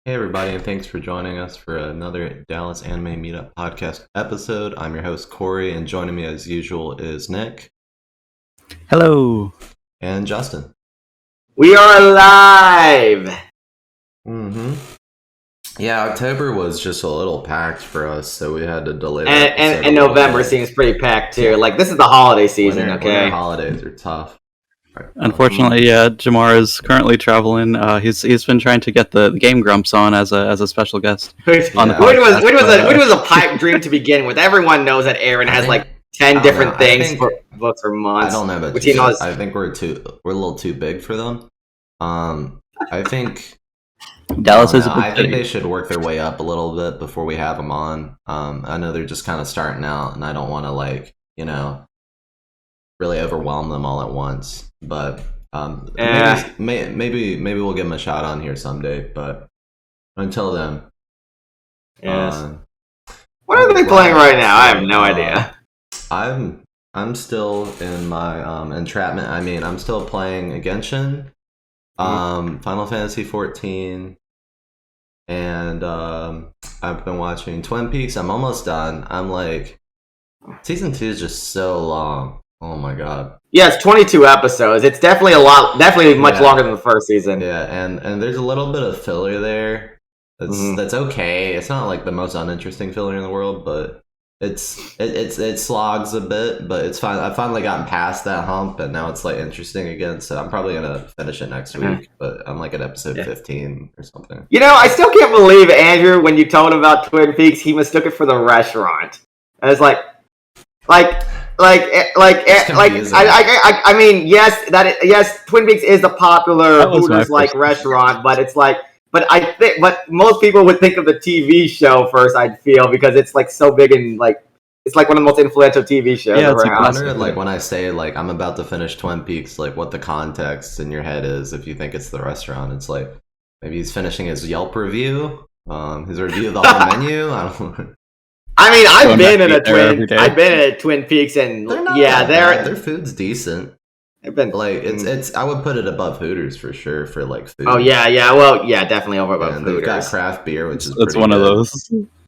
Hey everybody, and thanks for joining us for another Dallas Anime Meetup podcast episode. I'm your host Corey, and joining me as usual is Nick Hello. and Justin. We are alive! Yeah, October was just a little packed for us, so we had to delay that. And November seems pretty packed too. Yeah. Like, this is the holiday season, okay? Winter holidays are tough. Unfortunately, Jamar is currently traveling. He's been trying to get the Game Grumps on as a special guest. Which was a pipe dream to begin with. Everyone knows that Aaron has like 10 different things for books for months. I don't know, but I think we're a little too big for them. I think Dallas is. I think they should work their way up a little bit before we have them on. I know they're just kind of starting out, and I don't want to really overwhelm them all at once. But maybe we'll give them a shot on here someday. But until then, yes. What are they playing right now? I have no idea. I'm still in my entrapment. I mean, I'm still playing Genshin, Final Fantasy 14, and I've been watching Twin Peaks. I'm almost done. I'm like, season 2 is just so long. Oh my god. Yeah, it's 22 episodes. It's definitely much longer than the first season. Yeah, and there's a little bit of filler there. That's okay. It's not like the most uninteresting filler in the world, but it slogs a bit, but it's fine. I've finally gotten past that hump, and now it's like interesting again. So I'm probably gonna finish it next week. But I'm like at episode 15 or something. You know, I still can't believe, Andrew, when you told him about Twin Peaks, he mistook it for the restaurant. I was like, I mean, yes, Twin Peaks is the popular Hooters like restaurant, but it's like, but most people would think of the TV show first. I'd feel because it's like so big and like it's like one of the most influential TV shows around. I wonder, like when I say like I'm about to finish Twin Peaks, like what the context in your head is. If you think it's the restaurant, it's like maybe he's finishing his Yelp review, his review of the whole menu. I don't know. I mean, I've been in a Twin Peaks, and their food's decent. I've been like it's. I would put it above Hooters for sure for like food. Oh yeah, definitely over above Hooters. They've got craft beer, which is one good. of those.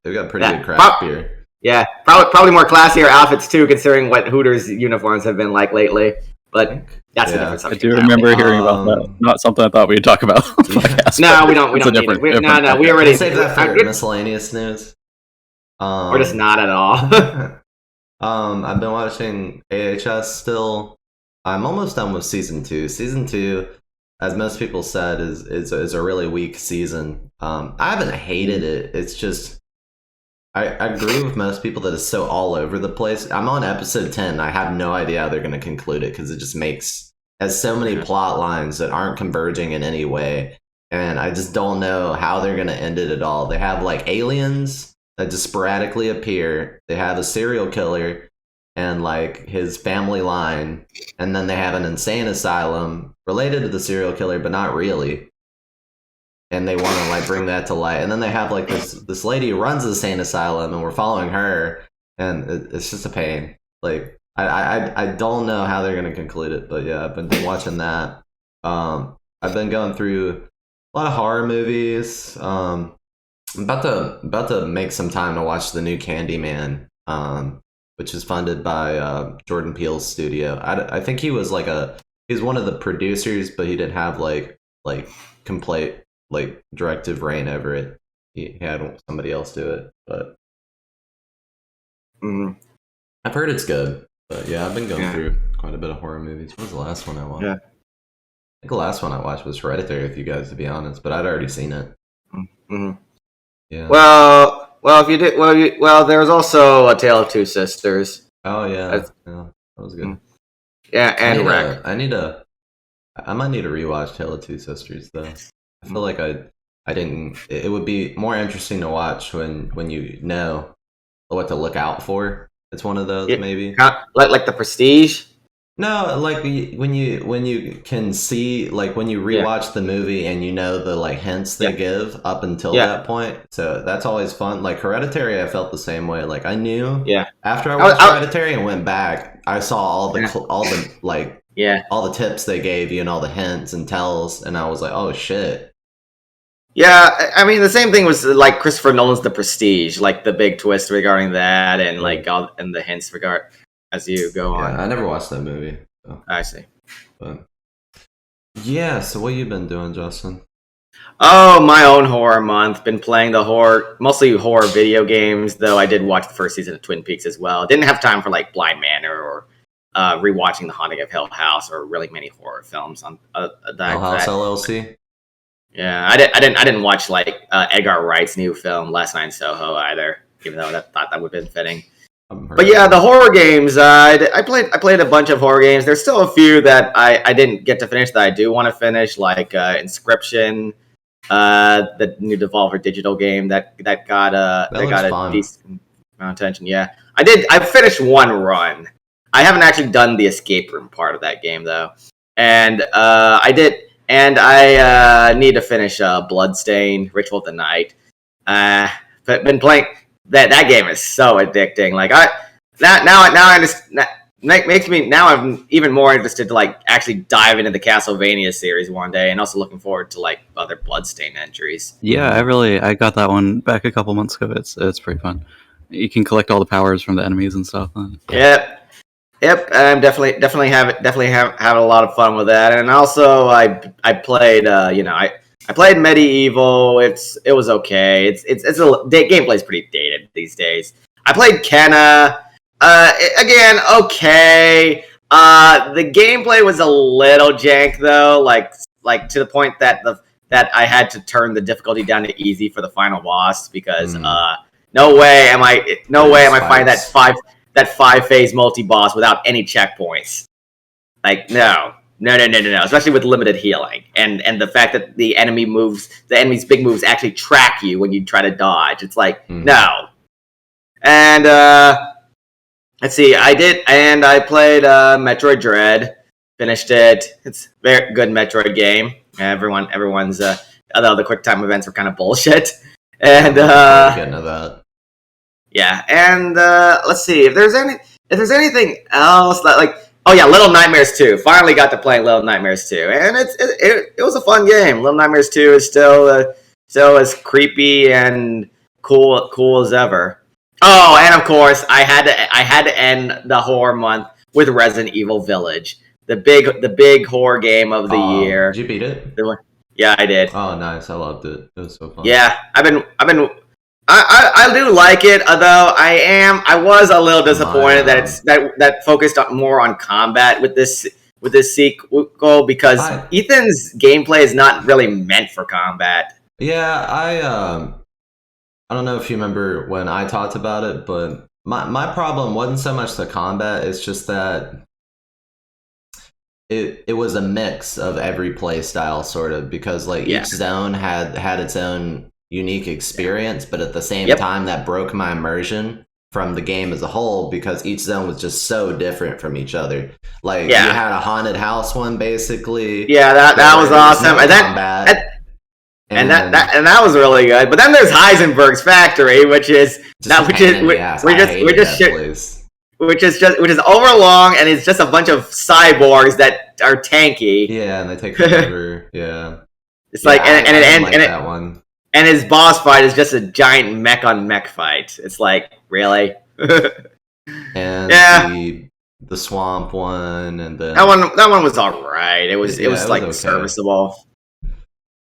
They've got pretty good craft beer. Yeah, probably more classier outfits too, considering what Hooters uniforms have been like lately. But that's a different subject. I do remember hearing about that. Not something I thought we'd talk about. No, we don't. We don't need it. We already save that for miscellaneous news. Or just not at all. I've been watching AHS still. I'm almost done with season 2. Season 2, as most people said, is a really weak season. I haven't hated it. It's just I agree with most people that it's so all over the place. I'm on episode 10. I have no idea how they're going to conclude it because it just has so many plot lines that aren't converging in any way, and I just don't know how they're going to end it at all. They have like aliens that just sporadically appear. They have a serial killer and like his family line, and then they have an insane asylum related to the serial killer, but not really. And they want to like bring that to light. And then they have like this lady who runs the insane asylum, and we're following her, and it's just a pain. Like I don't know how they're gonna conclude it, but yeah, I've been watching that. I've been going through a lot of horror movies. I'm about to make some time to watch the new Candyman, which is funded by Jordan Peele's studio. I think he was he's one of the producers, but he didn't have like complete like directive reign over it. He had somebody else do it, but I've heard it's good. But yeah, I've been going through quite a bit of horror movies. What was the last one I watched? I think the last one I watched was Hereditary, with you guys, to be honest, but I'd already seen it. Yeah. Well, if you did, there was also A Tale of Two Sisters. Oh yeah, that was good. Yeah, and Wreck. I might need to rewatch Tale of Two Sisters though. I feel like I didn't. It would be more interesting to watch when you know what to look out for. It's one of those maybe like The Prestige. No, like when you can see, like when you rewatch the movie and you know the like hints they give up until that point. So that's always fun. Like Hereditary, I felt the same way. Like I knew after I watched Hereditary and went back, I saw all the tips they gave you and all the hints and tells, and I was like, oh shit. Yeah, I mean the same thing was like Christopher Nolan's The Prestige, like the big twist regarding that, and like all and the hints regard as you go on. I never watched that movie. So. I see. But yeah, so what you been doing, Justin? Oh, my own horror month. Been playing mostly horror video games. Though I did watch the first season of Twin Peaks as well. Didn't have time for like Blind Manor or rewatching The Haunting of Hill House or really many horror films on Hill House LLC. Yeah, I didn't watch like Edgar Wright's new film Last Night in Soho either, even though I thought that would have been fitting. But yeah, the horror games. I played a bunch of horror games. There's still a few that I didn't get to finish that I do want to finish, like Inscription, the new Devolver Digital game that got a decent amount of attention. Yeah, I finished one run. I haven't actually done the escape room part of that game though, and I did. And I need to finish Bloodstain, Ritual of the Night. But been playing that game is so addicting. Like I'm even more interested to like actually dive into the Castlevania series one day, and also looking forward to like other Bloodstain entries. Yeah, I got that one back a couple months ago. It's pretty fun. You can collect all the powers from the enemies and stuff. Yep, I'm definitely have a lot of fun with that, and also I played I played Medieval. It was okay. Gameplay's pretty dated these days. I played Kenna. Again, okay. The gameplay was a little jank though, like to the point that I had to turn the difficulty down to easy for the final boss because no way am I finding that 5-phase multi-boss without any checkpoints. Like, no. Especially with limited healing. And the fact that the enemy's big moves actually track you when you try to dodge. It's like, no. And, let's see, I played Metroid Dread. Finished it. It's a very good Metroid game. Everyone's, although the quick time events were kind of bullshit. And, getting to that. Yeah, and let's see if there's anything else that Little Nightmares 2. Finally got to play Little Nightmares 2, and it was a fun game. Little Nightmares 2 is still as creepy and cool as ever. Oh, and of course I had to end the horror month with Resident Evil Village, the big horror game of the year. Did you beat it? Yeah, I did. Oh, nice! I loved it. It was so fun. Yeah, I do like it, although I was a little disappointed that focused more on combat with this sequel because Ethan's gameplay is not really meant for combat. Yeah, I don't know if you remember when I talked about it, but my problem wasn't so much the combat, it's just that it was a mix of every play style sort of, because like each zone had its own unique experience, but at the same time that broke my immersion from the game as a whole, because each zone was just so different from each other. Like you had a haunted house one basically. Yeah, that was awesome. No and that was really good. But then there's Heisenberg's Factory, which is overlong, and it's just a bunch of cyborgs that are tanky. Yeah, and they take forever. Yeah, it's like that one. And his boss fight is just a giant mech on mech fight. It's like, really? And the swamp one, and then that one was alright. It was like okay. Serviceable.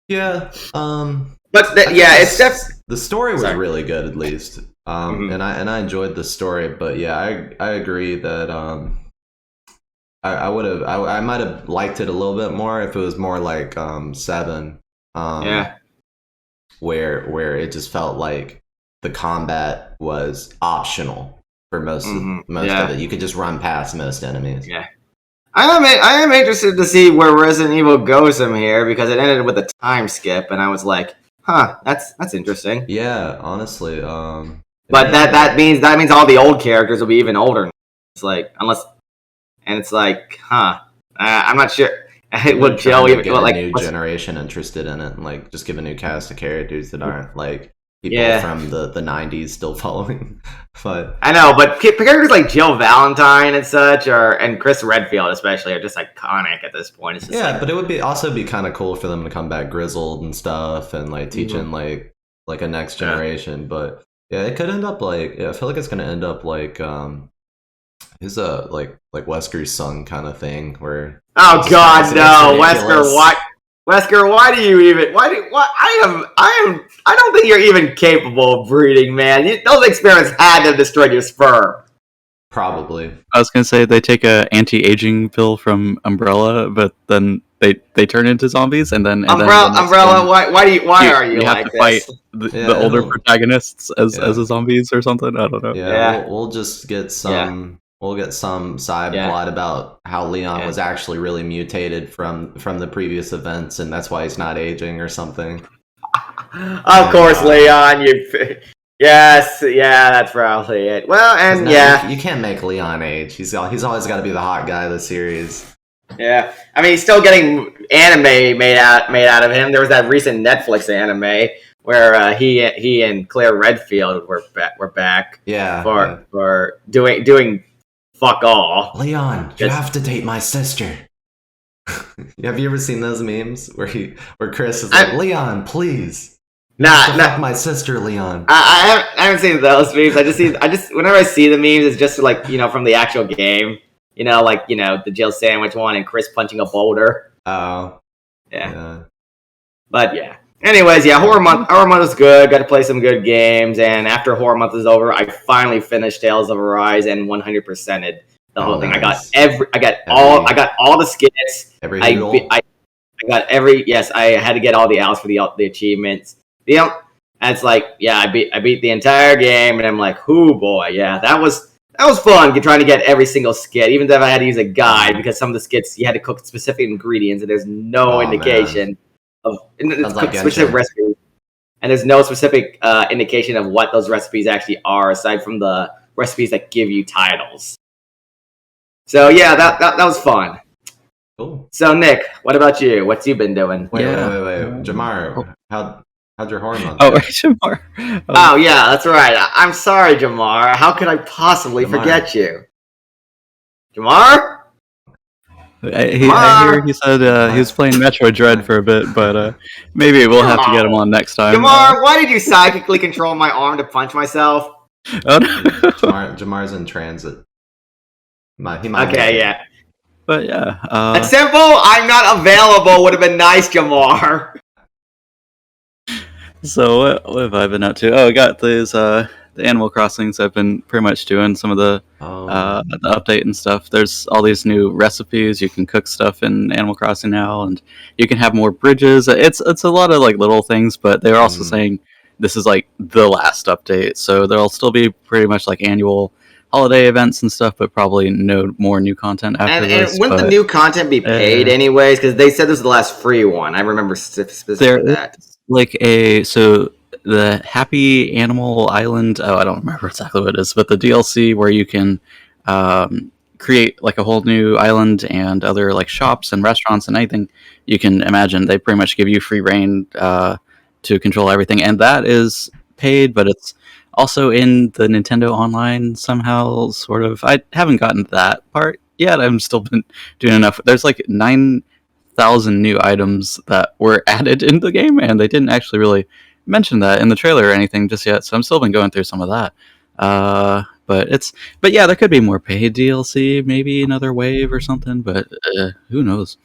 Yeah. But it's definitely the story was really good, at least. And I enjoyed the story, but yeah, I agree that I might have liked it a little bit more if it was more like 7. Where it just felt like the combat was optional for most of it. You could just run past most enemies. Yeah. I am interested to see where Resident Evil goes from here, because it ended with a time skip, and I was like, that's interesting. Yeah, honestly. But that means all the old characters will be even older. It's like, I'm not sure. Would Joe even get a new generation interested in it, and like just give a new cast of characters that aren't like people from the 90s still following. But I know, but characters like Jill Valentine and such, and Chris Redfield especially, are just iconic at this point. It's just but it would also be kind of cool for them to come back grizzled and stuff, and like teaching like a next generation. But yeah, it could end up like I feel like it's gonna end up like who's a like Wesker's son kind of thing where God no, Wesker, why do you even? I don't think you're even capable of breeding, man. Those experiments had to have destroyed your sperm. Probably. I was gonna say they take a anti-aging pill from Umbrella, but then they turn into zombies, and then Umbrella. Why are you have like to fight this? the older protagonists as a zombies or something? I don't know. Yeah. We'll just get some. Yeah. We'll get some side plot about how Leon was actually really mutated from the previous events, and that's why he's not aging or something. Of course, Leon. Yes, that's probably it. Well, and you can't make Leon age. He's always got to be the hot guy of the series. Yeah, I mean, he's still getting anime made out of him. There was that recent Netflix anime where he and Claire Redfield were back. Yeah, for doing fuck all. Leon, you have to date my sister. Have you ever seen those memes where Chris is like, Leon, please? Fuck my sister, Leon. I haven't seen those memes. I just whenever I see the memes, it's just like from the actual game. The Jill sandwich one and Chris punching a boulder. Oh, yeah. But yeah. Anyways, Horror Month was good. Got to play some good games, and after Horror Month is over, I finally finished Tales of Arise and 100%ed the whole thing. Nice. I got all the skits. I got every. Yes, I had to get all the owls for the achievements. And it's like, I beat the entire game, and I'm like, oh boy, that was fun. Trying to get every single skit, even though I had to use a guide because some of the skits you had to cook specific ingredients, and there's no indication of specific recipes, and there's no specific indication of what those recipes actually are, aside from the recipes that give you titles. So that was fun. Cool. So Nick, what about you? What's you been doing? Wait, Jamar, how'd your Horror Month? Oh, Jamar. Oh yeah, that's right. I'm sorry, Jamar. How could I possibly forget you, Jamar? I hear he said he was playing Metroid Dread for a bit, but maybe we'll have to get him on next time. Jamar, why did you psychically control my arm to punch myself? Oh, no. Jamar's in transit. Okay, yeah. But yeah. A simple, I'm not available would have been nice, Jamar. So what have I been up to? Oh, I got these the Animal Crossings. I've been pretty much doing some of the update and stuff. There's all these new recipes. You can cook stuff in Animal Crossing now, and you can have more bridges. It's a lot of like little things, but they're also saying this is like the last update, so there'll still be pretty much like annual holiday events and stuff, but probably no more new content after this. And wouldn't the new content be paid anyways? Because they said this was the last free one. I remember specifically that. So the Happy Animal Island, I don't remember exactly what it is, but the DLC where you can create like a whole new island and other like shops and restaurants and anything you can imagine. They pretty much give you free reign to control everything, and that is paid, but it's also in the Nintendo Online somehow, sort of. I haven't gotten to that part yet. I've still been doing enough. There's like 9,000 new items that were added in the game, and they didn't actually really mention that in the trailer or anything just yet, so I'm still been going through some of that. But yeah, there could be more paid DLC, maybe another wave or something, but who knows.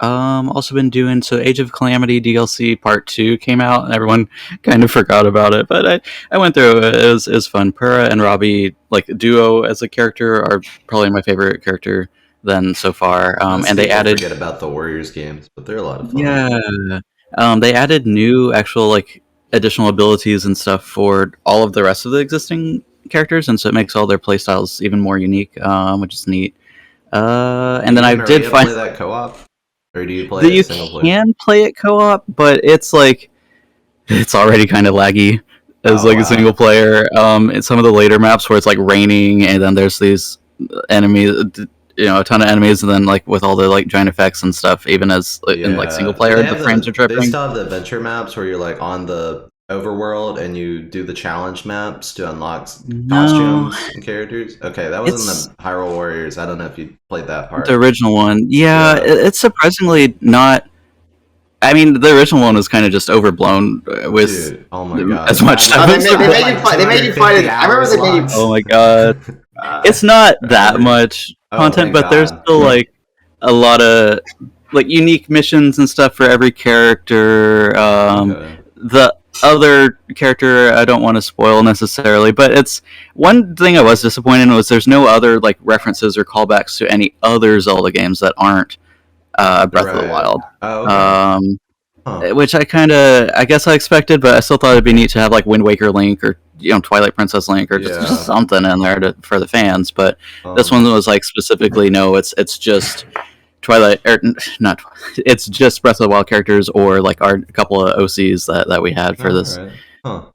Also been doing, so Age of Calamity DLC Part 2 came out, and everyone kind of forgot about it, but I went through it. It was fun. Purah and Robbie, like, duo as a character, are probably my favorite character then so far. And they added... forget about the Warriors games, but they're a lot of fun. Yeah. They added new, actual, like, additional abilities and stuff for all of the rest of the existing characters, and so it makes all their playstyles even more unique, which is neat. And then I did find... play that co-op? Or do you play it single player? You can play it co-op, but it's like it's already kind of laggy as a single player. In some of the later maps where it's like raining, and then there's these enemies, a ton of enemies, and then like with all the like giant effects and stuff, even as in like single player, the frames are tripping. They still have the adventure maps where you're like on the overworld and you do the challenge maps to unlock No, costumes and characters? Okay, that was it's in the Hyrule Warriors. I don't know if you played that the part. original one. Yeah, Yeah. it's surprisingly not. I mean, the original one was kind of just overblown with Dude, oh my god. as much No, stuff. they made you fight it. I remember they made you. Oh my god. It's not that much content, thank but there's God. still like a lot of like unique missions and stuff for every character. Okay. The other character I don't want to spoil necessarily, but it's one thing I was disappointed in was there's no other like references or callbacks to any other Zelda games that aren't Breath of the Wild. Oh, okay. Which I guess I expected, but I still thought it'd be neat to have like Wind Waker Link or Twilight Princess Link or just something in there for the fans. But this one was like specifically no, it's just Twilight or not. It's just Breath of the Wild characters or like a couple of OCs that we had for this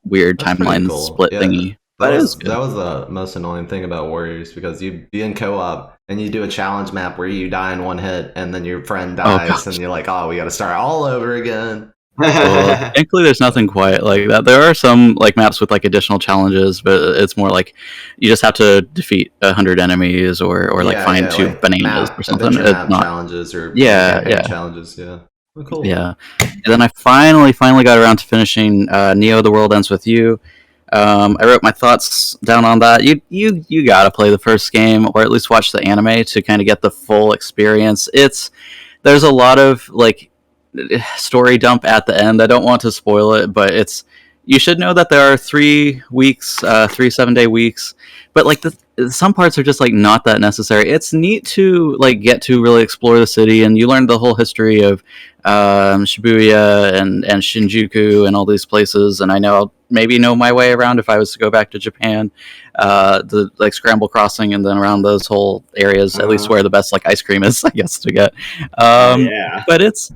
weird timeline split thingy. That was the most annoying thing about Warriors because you'd be in co-op and you do a challenge map where you die in one hit and then your friend dies and you're like, oh, we got to start all over again. Well, thankfully, there's nothing quite like that. There are some like maps with like additional challenges, but it's more like you just have to defeat 100 enemies or like find two bananas or something. It's not challenges or challenges. Yeah. Oh, cool. Yeah, and then I finally got around to finishing Neo: The World Ends with You. I wrote my thoughts down on that. You gotta play the first game or at least watch the anime to kind of get the full experience. There's a lot of like story dump at the end. I don't want to spoil it, but you should know that there are 3 weeks, 3 7-day weeks, but like some parts are just like not that necessary. It's neat to like get to really explore the city, and you learn the whole history of Shibuya and Shinjuku and all these places. And I know maybe know my way around if I was to go back to Japan, the like Scramble Crossing and then around those whole areas, at least where the best like ice cream is, I guess, to get. But it's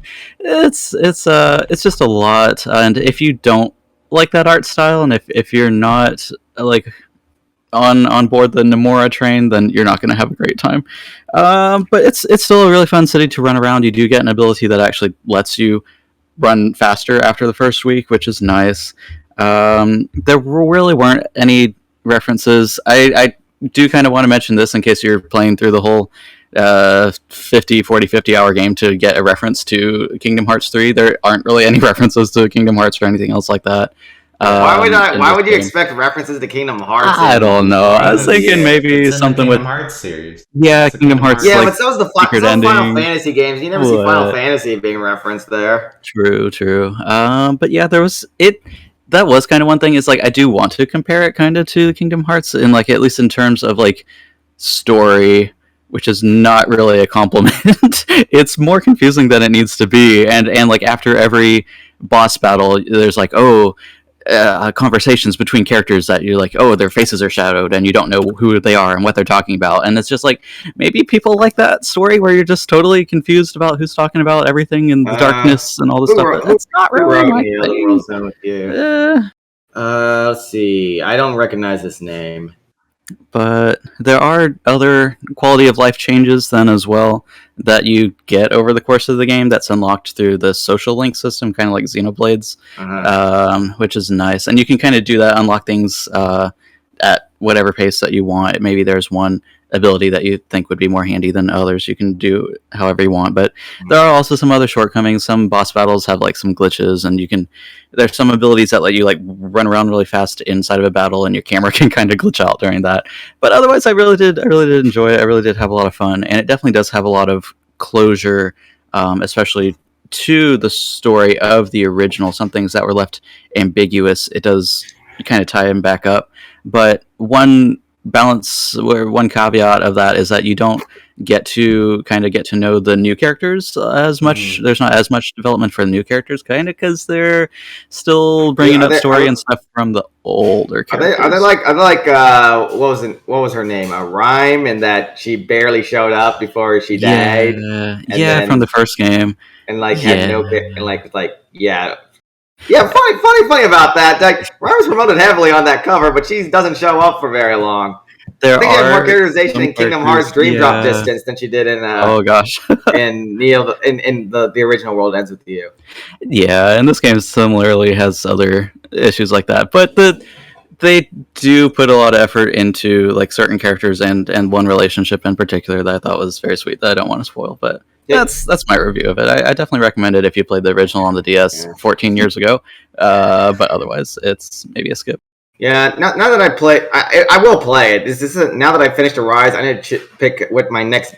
just a lot, and if you don't like that art style, and if you're not like on board the Nomura train, then you're not going to have a great time. But it's still a really fun city to run around. You do get an ability that actually lets you run faster after the first week, which is nice. There really weren't any references. I do kind of want to mention this in case you're playing through the whole 50 hour game to get a reference to Kingdom Hearts 3. There aren't really any references to Kingdom Hearts or anything else like that. Why would you expect references to Kingdom Hearts? I don't know. I was thinking maybe something with Kingdom Hearts series. Yeah, Kingdom Hearts. Yeah, like, but so is the Final Fantasy games. You never see Final Fantasy being referenced there. True. But yeah, there was it. That was kind of one thing. Is like I do want to compare it kind of to Kingdom Hearts, in like at least in terms of like story, which is not really a compliment. It's more confusing than it needs to be, and like after every boss battle, there's like conversations between characters that you're like, oh, their faces are shadowed and you don't know who they are and what they're talking about. And it's just like, maybe people like that story where you're just totally confused about who's talking about everything in the darkness and all this stuff. But that's not really my thing. Let's see. I don't recognize this name. But there are other quality of life changes then as well that you get over the course of the game that's unlocked through the social link system, kind of like Xenoblades, which is nice. And you can kind of do that, unlock things at whatever pace that you want. Maybe there's one ability that you think would be more handy than others. You can do however you want, but there are also some other shortcomings. Some boss battles have like some glitches, and there's some abilities that let you like run around really fast inside of a battle, and your camera can kind of glitch out during that. But otherwise, I really did enjoy it. I really did have a lot of fun, and it definitely does have a lot of closure, especially to the story of the original. Some things that were left ambiguous, it does kind of tie them back up. But one caveat of that is that you don't get to know the new characters as much. There's not as much development for the new characters, kind of because they're still bringing up story and stuff from the older characters. Are they like what was her name? A Rhyme, and that she barely showed up before she died. Yeah, from the first game, and like had no and like Yeah, funny about that. Like, Rhyme's promoted heavily on that cover, but she doesn't show up for very long. I think she had more characterization in Kingdom Hearts Dream Drop Distance than she did in in Neo in the original World Ends With You. Yeah, and this game similarly has other issues like that. But they do put a lot of effort into like certain characters and one relationship in particular that I thought was very sweet that I don't want to spoil. But that's my review of it. I definitely recommend it if you played the original on the DS 14 years ago. But otherwise, it's maybe a skip. Yeah, now that I play, I will play it. This is now that I finished Arise, I need to pick what my next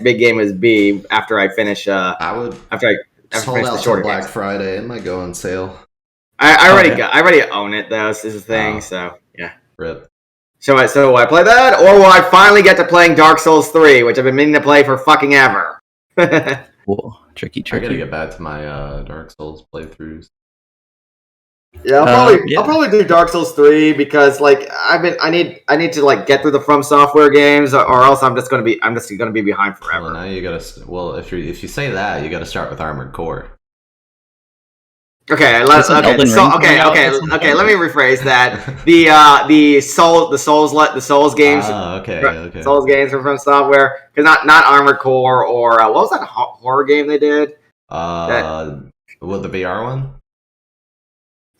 big game is be after I finish. I would after hold out till Black Friday. It might go on sale. I already own it though. This is the thing. So yeah. Rip. So will I play that, or will I finally get to playing Dark Souls 3, which I've been meaning to play for fucking ever? Whoa, tricky. I gotta get back to my Dark Souls playthroughs. Yeah, I'll probably do Dark Souls 3 because like I need to like get through the From Software games or else I'm just gonna be behind forever. Well, now you gotta. Well, if you say that, you gotta start with Armored Core. Okay, let me rephrase that. The Souls games. Okay. Souls games from Software, because not Armored Core or what was that horror game they did? The VR one.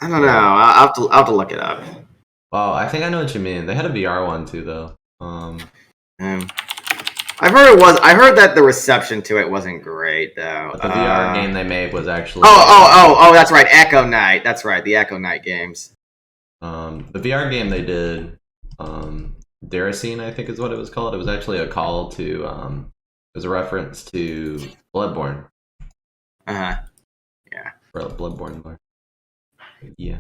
I don't know. I'll have to look it up. Oh, I think I know what you mean. They had a VR one too, though. I heard that the reception to it wasn't great, though. But the VR game they made was actually. Oh! That's right, Echo Knight. That's right, the Echo Knight games. The VR game they did, Daracene, I think is what it was called. It was actually a call to, it was a reference to Bloodborne. Yeah. Bloodborne. Yeah.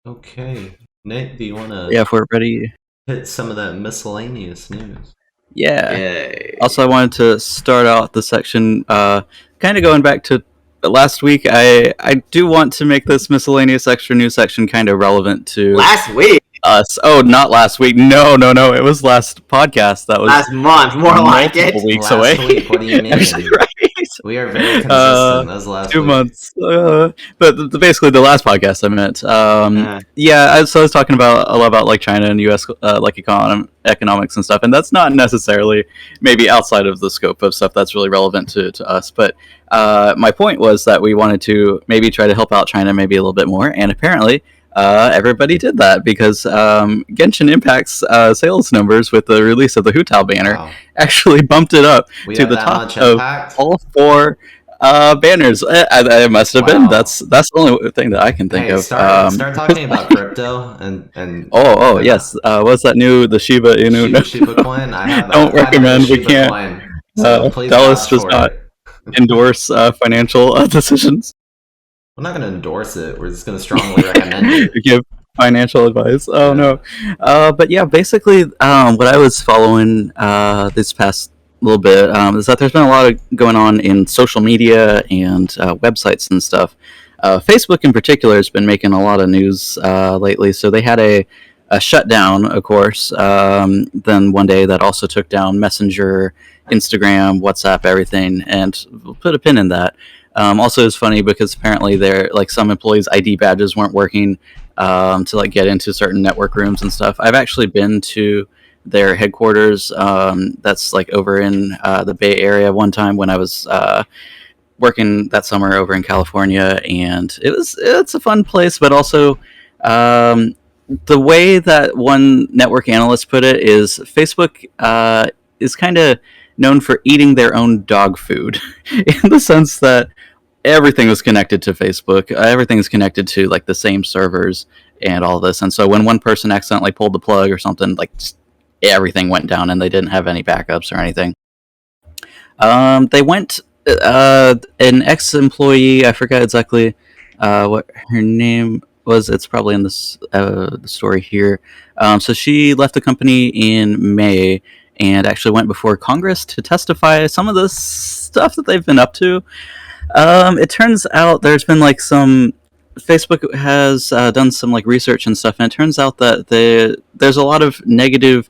Okay. Nick, do you want to... Yeah, if we're ready... hit some of that miscellaneous news? Yeah. Yay. Also, I wanted to start out the section, kind of going back to last week. I do want to make this miscellaneous extra news section kind of relevant to... Last week? Us. Oh, not last week. No. It was last podcast. That was... last month, more like it. Weeks last away. Week, what do you mean? Right. We are very consistent. That was last 2 week. months. But basically, the last podcast I meant. Yeah, I was talking about a lot about like China and U.S. Like economics and stuff, and that's not necessarily maybe outside of the scope of stuff that's really relevant to us. But my point was that we wanted to maybe try to help out China maybe a little bit more, and apparently. Everybody did that because Genshin Impact's sales numbers with the release of the Hu Tao banner actually bumped it up to the top of all 4 banners. I must have been. That's the only thing that I can think of. Start talking about crypto and yes. What's that new the Shiba Inu? Shiba coin. Don't recommend. We can't. Dallas does not endorse financial decisions. I'm not going to endorse it. We're just going to strongly recommend it. Give financial advice. Oh, no. But yeah, basically, what I was following this past little bit is that there's been a lot of going on in social media and websites and stuff. Facebook in particular has been making a lot of news lately. So they had a shutdown, of course. Then one day that also took down Messenger, Instagram, WhatsApp, everything. And we'll put a pin in that. Also, it's funny because apparently some employees' ID badges weren't working to like get into certain network rooms and stuff. I've actually been to their headquarters. That's like over in the Bay Area one time when I was working that summer over in California, and it's a fun place. But also, the way that one network analyst put it is Facebook is kind of known for eating their own dog food in the sense that everything was connected to Facebook. Everything's connected to like the same servers and all this. And so when one person accidentally pulled the plug or something, like everything went down and they didn't have any backups or anything. They went, an ex-employee, I forgot exactly what her name was. It's probably in this the story here. So she left the company in May and actually went before Congress to testify some of the stuff that they've been up to. It turns out there's been like some Facebook has done some like research and stuff, and it turns out that there's a lot of negative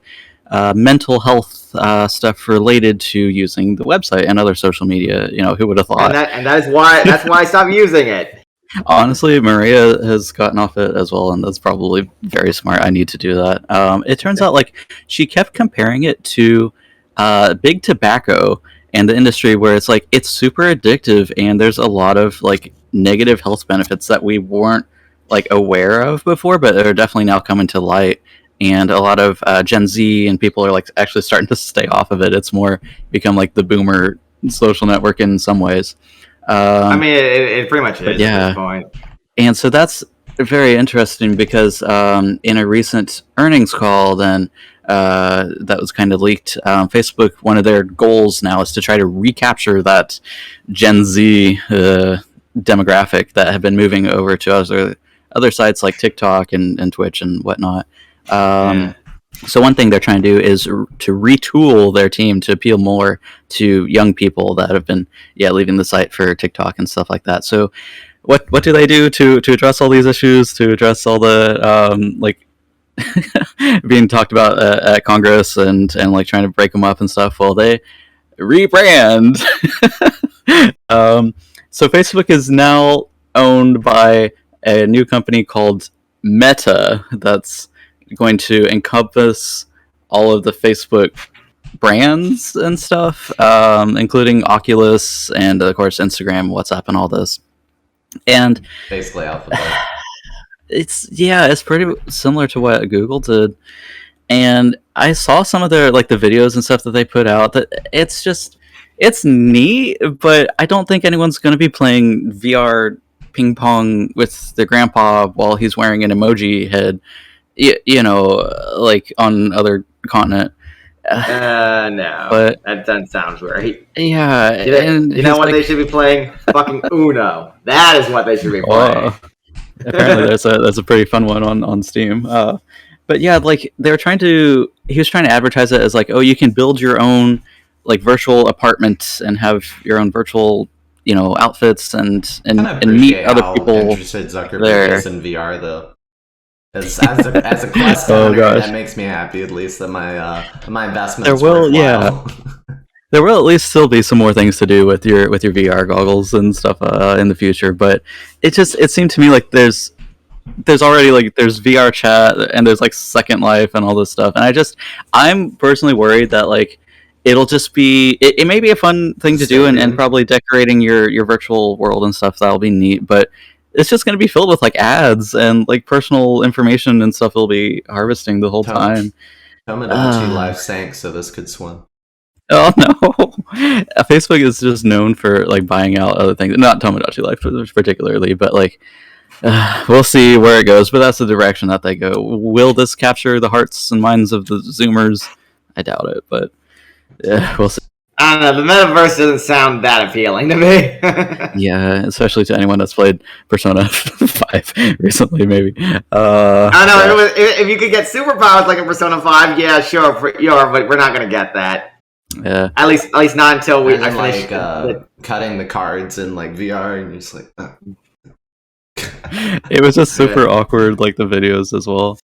mental health stuff related to using the website and other social media. You know, who would have thought? And that's why I stopped using it. Honestly, Maria has gotten off it as well, and that's probably very smart. I need to do that. It turns out like she kept comparing it to big tobacco and the industry, where it's like it's super addictive, and there's a lot of like negative health benefits that we weren't like aware of before, but they're definitely now coming to light. And a lot of Gen Z and people are like actually starting to stay off of it. It's more become like the boomer social network in some ways. I mean, it pretty much is at this point. And so that's very interesting because in a recent earnings call, then that was kind of leaked, Facebook, one of their goals now is to try to recapture that Gen Z demographic that have been moving over to other sites like TikTok and Twitch and whatnot. So one thing they're trying to do is to retool their team to appeal more to young people that have been leaving the site for TikTok and stuff like that. So what do they do to address all these issues, to address all the like being talked about at Congress and like trying to break them up and stuff? Well, they rebrand. So Facebook is now owned by a new company called Meta that's going to encompass all of the Facebook brands and stuff, including Oculus and of course Instagram, WhatsApp, and all this. And basically Alphabet. It's pretty similar to what Google did. And I saw some of their like the videos and stuff that they put out. That it's neat, but I don't think anyone's going to be playing VR ping pong with their grandpa while he's wearing an emoji head. You know, like on other continent. No, but that sounds right. Yeah, and you know what they should be playing? Fucking Uno. That is what they should be playing. Apparently, that's a pretty fun one on Steam. But yeah, like he was trying to advertise it as like, oh, you can build your own like virtual apartment and have your own virtual, outfits and meet other people. Interested Zuckerberg is in VR though. As a Quest owner, that makes me happy at least that my investment's worthwhile. There will at least still be some more things to do with your VR goggles and stuff in the future, but it seemed to me like there's already like there's VR chat and there's like Second Life and all this stuff, and I'm personally worried that like it'll just be it may be a fun thing to do and probably decorating your virtual world and stuff, that'll be neat, but it's just going to be filled with like ads and like personal information and stuff we'll be harvesting the whole time. Tomodachi Life sank so this could swim. Oh no! Facebook is just known for like buying out other things. Not Tomodachi Life particularly, but like we'll see where it goes. But that's the direction that they go. Will this capture the hearts and minds of the Zoomers? I doubt it, but we'll see. I don't know. The metaverse doesn't sound that appealing to me. Yeah, especially to anyone that's played Persona 5 recently, maybe. I don't know. If you could get superpowers like in Persona 5, yeah, sure, but we're not going to get that. Yeah. At least not until we finish cutting the cards in like VR, and you're just like. It was just super awkward, like the videos as well.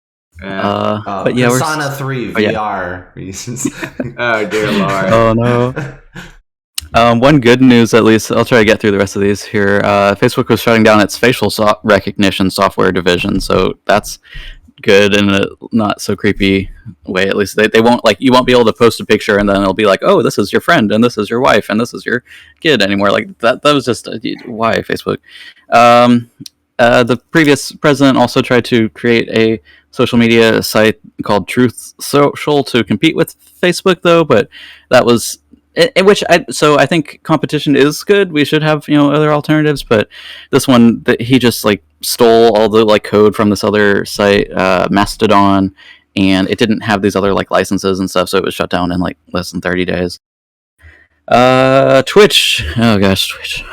But yeah, Persona 3 VR reasons. Oh dear lord. Oh no. One good news, at least, I'll try to get through the rest of these here. Facebook was shutting down its facial recognition software division, so that's good in a not so creepy way. At least they won't like you won't be able to post a picture and then it'll be like, oh, this is your friend and this is your wife and this is your kid anymore. Like that was just why Facebook. The previous president also tried to create a social media site called Truth Social to compete with Facebook, though, but that was in which I think competition is good. We should have other alternatives, but this one that he just like stole all the like code from this other site, Mastodon, and it didn't have these other like licenses and stuff, so it was shut down in like less than 30 days. Twitch, oh gosh, Twitch.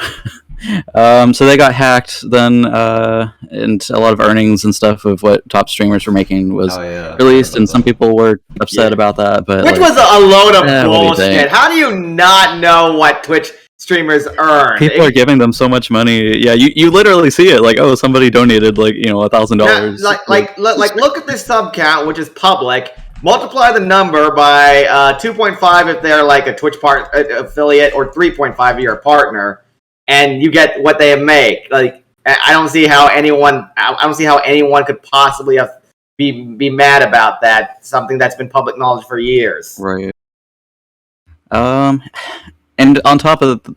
So they got hacked then, and a lot of earnings and stuff of what top streamers were making was released, and some people were upset about that. But Twitch was a load of bullshit. How do you not know what Twitch streamers earn? People are giving them so much money. Yeah, you literally see it. Like, oh, somebody donated like $1,000. Like look at this sub count, which is public. Multiply the number by 2.5 if they're like a Twitch affiliate, or 3.5 if you're a partner. And you get what they make. Like I don't see how anyone could possibly be mad about that. Something that's been public knowledge for years. Right. And on top of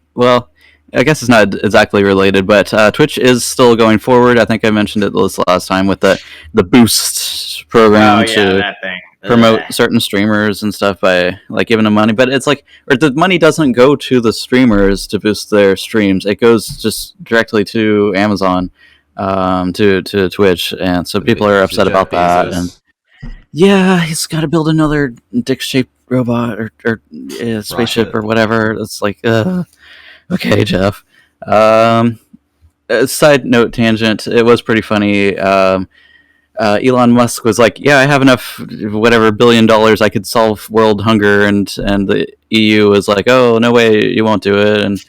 I guess it's not exactly related, but Twitch is still going forward. I think I mentioned it this last time with the Boost program to that thing. promote certain streamers and stuff by like giving them money. But it's like, or the money doesn't go to the streamers to boost their streams. It goes just directly to Amazon, to Twitch, and so people are upset about that. And yeah, he's got to build another dick-shaped robot or spaceship Rocket. or whatever. It's like, okay, Jeff. Side note tangent. It was pretty funny. Elon Musk was like, "Yeah, I have enough, whatever $1 billion, I could solve world hunger," and the EU was like, "Oh, no way, you won't do it." And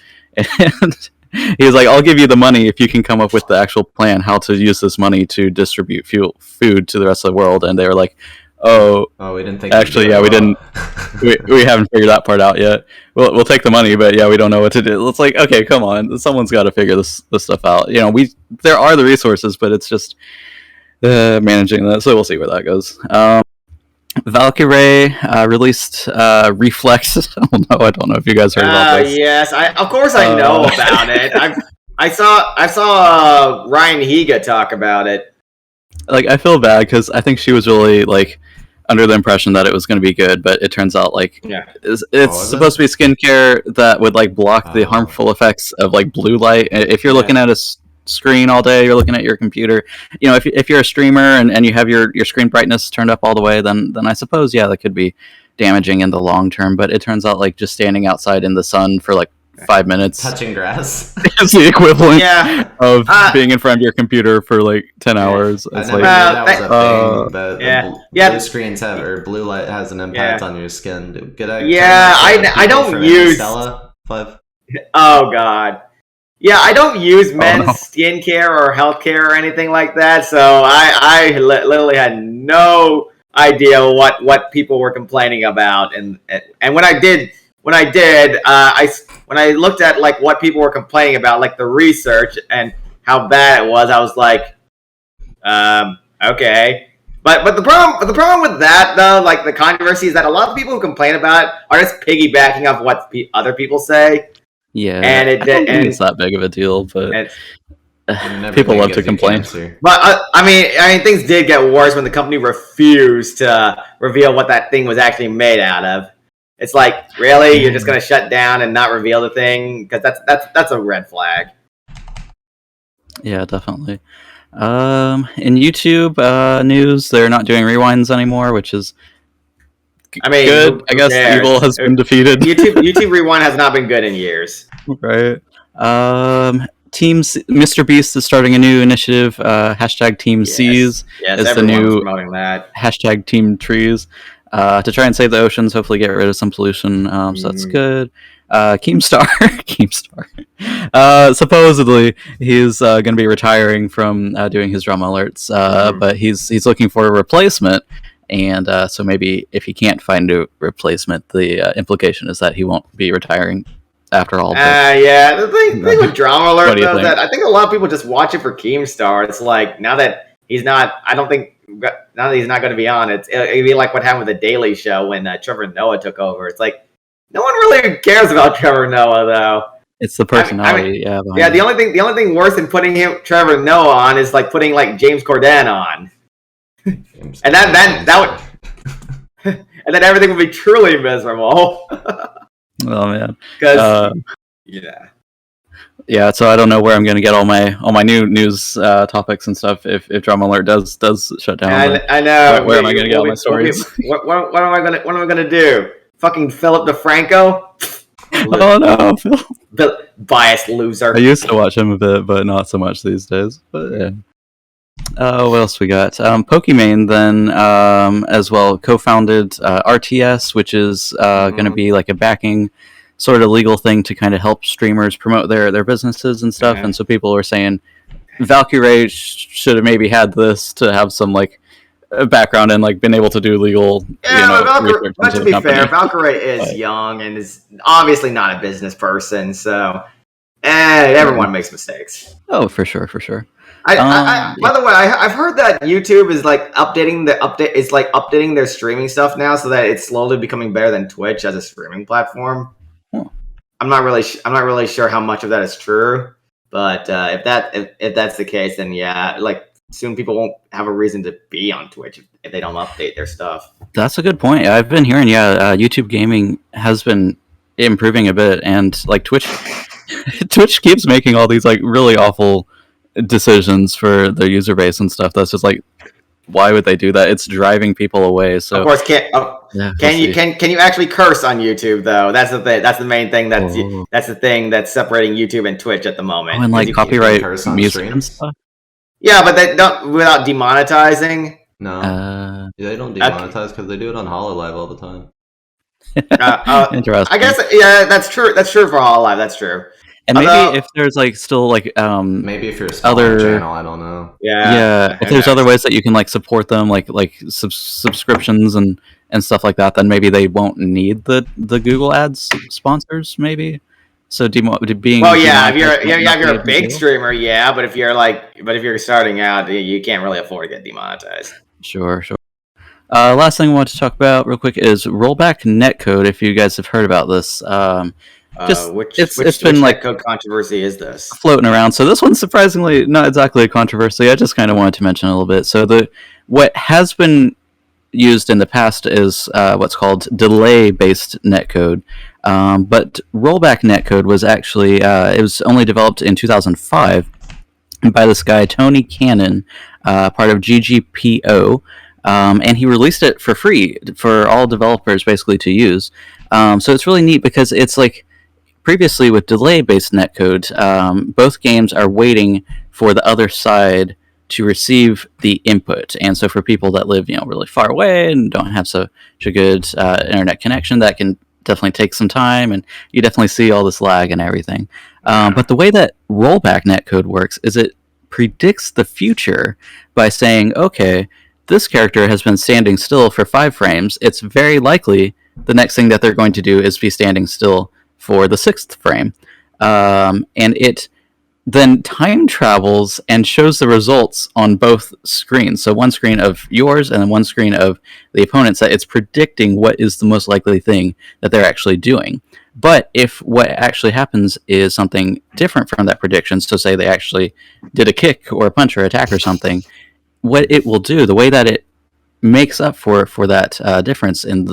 he was like, "I'll give you the money if you can come up with the actual plan how to use this money to distribute food to the rest of the world." And they were like, "Oh, we didn't think. Actually, yeah, we didn't. We haven't figured that part out yet. We'll take the money, but yeah, we don't know what to do." It's like, okay, come on, someone's got to figure this stuff out. You know, there are the resources, but it's just managing that. So we'll see where that goes. Valkyrie released Reflex. I don't know if you guys heard about this. Yes, of course I know about it. I saw Ryan Higa talk about it. Like, I feel bad because I think she was really like under the impression that it was going to be good, but it turns out like it's supposed to be skincare that would like block the harmful effects of like blue light. If you're looking at a screen all day, you're looking at your computer, you know, if you're a streamer and you have your screen brightness turned up all the way, then I suppose that could be damaging in the long term. But it turns out like just standing outside in the sun for like 5 minutes touching grass is the equivalent of being in front of your computer for like 10 hours. I It's never like, knew that was a thing, but blue screens have, or blue light has an impact on your skin. I don't use Stella 5. Oh god. Yeah, I don't use men's skincare or healthcare or anything like that, so I literally had no idea what people were complaining about, and when I looked at like what people were complaining about, like the research and how bad it was, I was like, okay. But the problem with that though, like the controversy, is that a lot of people who complain about it are just piggybacking off what other people say. Yeah, and I don't think it's that big of a deal, but people love to complain. But I mean, things did get worse when the company refused to reveal what that thing was actually made out of. It's like, really, you're just gonna shut down and not reveal the thing? Because that's a red flag. Yeah, definitely. In YouTube news, they're not doing rewinds anymore, which is good. I guess evil has been defeated. YouTube Rewind has not been good in years. Right. Teams. Mr. Beast is starting a new initiative. Hashtag Team Seas is the new hashtag Team Trees to try and save the oceans. Hopefully, get rid of some pollution. So that's good. Keemstar. Supposedly, he's going to be retiring from doing his drama alerts, but he's looking for a replacement. And so maybe if he can't find a replacement, the implication is that he won't be retiring after all. The thing with Drama Alert though, is that I think a lot of people just watch it for Keemstar. It's like now that he's not, now that he's not going to be on, it'd be like what happened with the Daily Show when Trevor Noah took over. It's like no one really cares about Trevor Noah though. It's the personality. The only thing worse than putting Trevor Noah on is like putting like James Corden on. And that would, and then everything would be truly miserable. Oh man, So I don't know where I'm going to get all my new news topics and stuff if Drama Alert does shut down. I know. Where am I going to get all my stories? What am I gonna do? Fucking Philip DeFranco? Oh no, Phil. Biased loser. I used to watch him a bit, but not so much these days. But yeah. What else we got? Pokimane then as well co-founded RTS, which is going to be like a backing sort of legal thing to kind of help streamers promote their businesses and stuff. And so people were saying Valkyrie should have maybe had this to have some like background and like been able to do legal. Valkyrie, but to be fair, Valkyrie is young and is obviously not a business person, so everyone makes mistakes. Oh, for sure. By the way, I've heard that YouTube is like updating their streaming stuff now, so that it's slowly becoming better than Twitch as a streaming platform. Huh. I'm not really sure how much of that is true. But if that's the case, then yeah, like soon people won't have a reason to be on Twitch if they don't update their stuff. That's a good point. I've been hearing, YouTube gaming has been improving a bit, and like Twitch keeps making all these like really awful decisions for their user base and stuff. That's just like, why would they do that? It's driving people away. So of course, can you actually curse on YouTube though? That's the thing. That's the main thing. That's the thing that's separating YouTube and Twitch at the moment. Oh, and like copyright music and stuff. Yeah, but they don't without demonetizing. No, they don't demonetize because they do it on HoloLive all the time. Interesting. I guess that's true. That's true for HoloLive. That's true. And maybe if there's like still like maybe if you're a smaller channel, I don't know. Yeah. If there's other ways that you can like support them, like subscriptions and stuff like that, then maybe they won't need the Google Ads sponsors. Maybe. So being if you're a big streamer, but if you're starting out, you can't really afford to get demonetized. Sure. Last thing I want to talk about real quick is Rollback Netcode. If you guys have heard about this, which netcode controversy is this floating around? So this one's surprisingly not exactly a controversy. I just kind of wanted to mention a little bit. So what has been used in the past is what's called delay-based netcode. But Rollback Netcode was actually it was only developed in 2005 by this guy Tony Cannon, part of GGPO, and he released it for free for all developers basically to use. So it's really neat because it's like previously with delay-based netcode, both games are waiting for the other side to receive the input, and so for people that live really far away and don't have such a good internet connection, that can definitely take some time, and you definitely see all this lag and everything. But the way that Rollback Netcode works is it predicts the future by saying, okay, this character has been standing still for 5 frames. It's very likely the next thing that they're going to do is be standing still for the 6th frame. And it then time travels and shows the results on both screens. So one screen of yours and then one screen of the opponent's, that it's predicting what is the most likely thing that they're actually doing. But if what actually happens is something different from that prediction, so say they actually did a kick or a punch or attack or something, what it will do, the way that it makes up for that difference in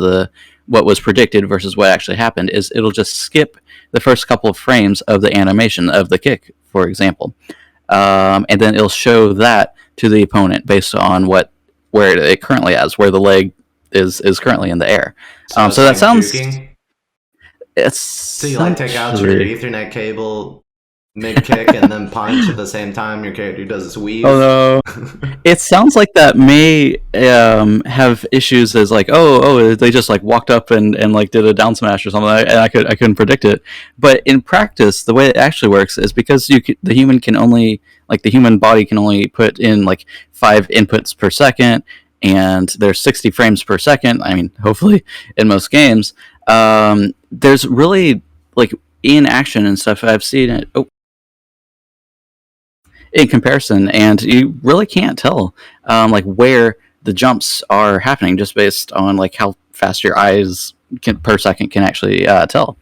what was predicted versus what actually happened, is it'll just skip the first couple of frames of the animation of the kick, for example, and then it'll show that to the opponent based on where it currently is, where the leg is currently in the air. So that sounds. So you take out your Ethernet cable mid kick and then punch at the same time your character does its weave. Oh no! It sounds like that may have issues as like they just like walked up and like did a down smash or something, and I couldn't predict it. But in practice, the way it actually works is because the human body can only put in like 5 inputs per second, and there's 60 frames per second. I mean, hopefully in most games, there's really like in action and stuff. I've seen it. In comparison, and you really can't tell like where the jumps are happening just based on like how fast your eyes per second can actually tell.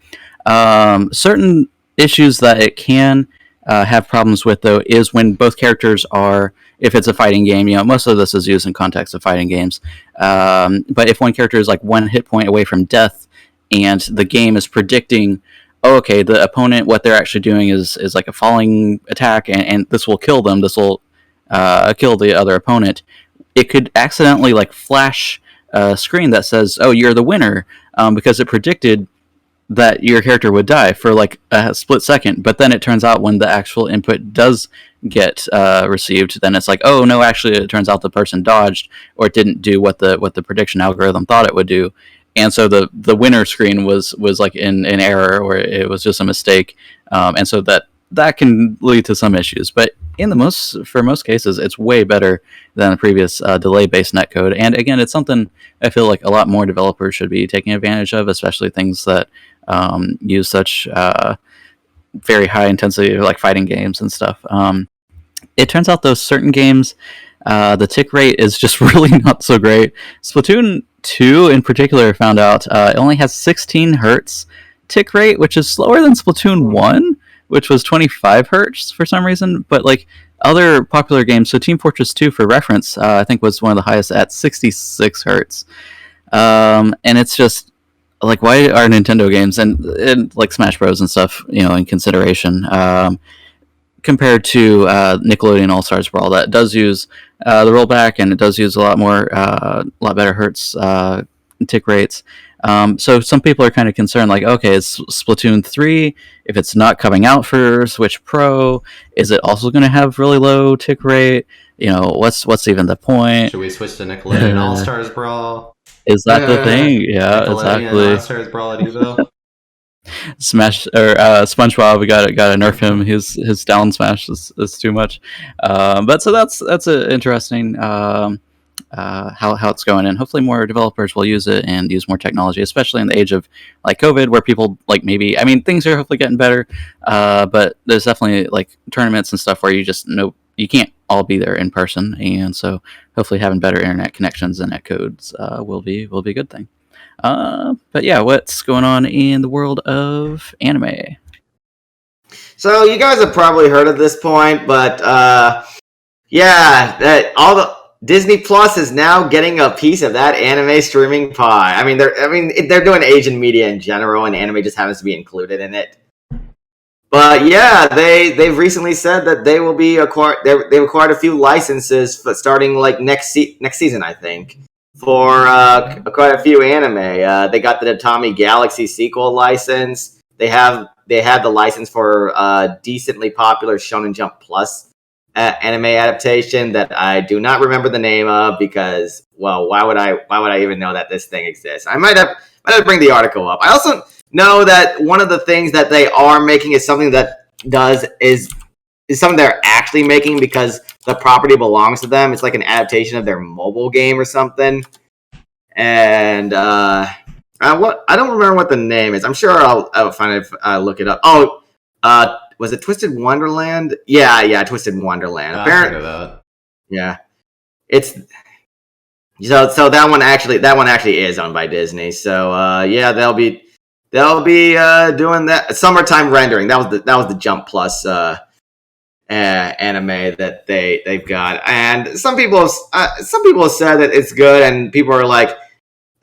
Certain issues that it can have problems with though is when both characters are, if it's a fighting game, most of this is used in context of fighting games, but if one character is like 1 hit point away from death and the game is predicting, okay, the opponent, what they're actually doing is like a falling attack, and this will kill them. This will kill the other opponent. It could accidentally like flash a screen that says, "Oh, you're the winner," because it predicted that your character would die for like a split second. But then it turns out when the actual input does get received, then it's like, "Oh no, actually, it turns out the person dodged or it didn't do what the prediction algorithm thought it would do." And so the winner screen was like in error, or it was just a mistake, and so that can lead to some issues. But for most cases, it's way better than the previous delay-based netcode. And again, it's something I feel like a lot more developers should be taking advantage of, especially things that use such very high intensity, like fighting games and stuff. It turns out those certain games, the tick rate is just really not so great. Splatoon 2 in particular found out it only has 16 hertz tick rate, which is slower than Splatoon 1, which was 25 hertz for some reason. But like other popular games, so Team Fortress 2, for reference, I think was one of the highest at 66 hertz. And it's just like, why are Nintendo games and like Smash Bros and stuff, in consideration, compared to Nickelodeon All Stars Brawl, that does use the rollback, and it does use a lot better hertz tick rates. So some people are kind of concerned, like, okay, it's Splatoon 3. If it's not coming out for Switch Pro, is it also going to have really low tick rate? What's even the point? Should we switch to Nickelodeon All Stars Brawl? Is that the thing? Yeah, Nickelodeon exactly. All Stars Brawl at Evo. Smash or SpongeBob, we got to nerf him. His down smash is too much. But so that's an interesting how it's going, and hopefully more developers will use it and use more technology, especially in the age of like COVID, where people like things are hopefully getting better, but there's definitely like tournaments and stuff where you just know you can't all be there in person, and so hopefully having better internet connections and netcodes will be a good thing. But yeah, what's going on in the world of anime? So you guys have probably heard of this point, but that Disney Plus is now getting a piece of that anime streaming pie. I mean, they're doing Asian media in general, and anime just happens to be included in it. But yeah, they've recently said that they will be they acquired a few licenses starting like next season, I think, for quite a few anime. They got the Tatami Galaxy sequel license. They have the license for decently popular Shonen Jump Plus anime adaptation that I do not remember the name of, because, well, why would I even know that this thing exists? I might have to bring the article up. I also know that one of the things that they are making is something that is something they're actually making because the property belongs to them. It's like an adaptation of their mobile game or something. And I don't remember what the name is. I'm sure I'll find it if I look it up. Oh, was it Twisted Wonderland? Yeah, Twisted Wonderland. Apparently, that. Yeah, it's so that one actually is owned by Disney. So yeah, they'll be doing that summertime rendering. That was the Jump Plus anime that they've got, and some people have said that it's good, and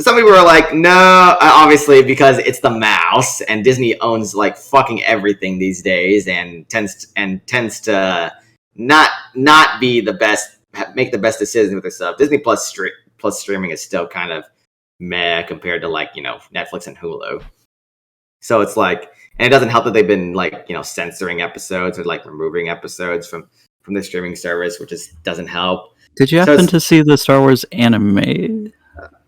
some people are like, no, obviously, because it's the mouse, and Disney owns like fucking everything these days, and tends to not be the best, make the best decisions with their stuff. Disney Plus streaming is still kind of meh compared to like Netflix and Hulu. So it's like, and it doesn't help that they've been like censoring episodes or like removing episodes from the streaming service, which just doesn't help. Did you happen to see the Star Wars anime?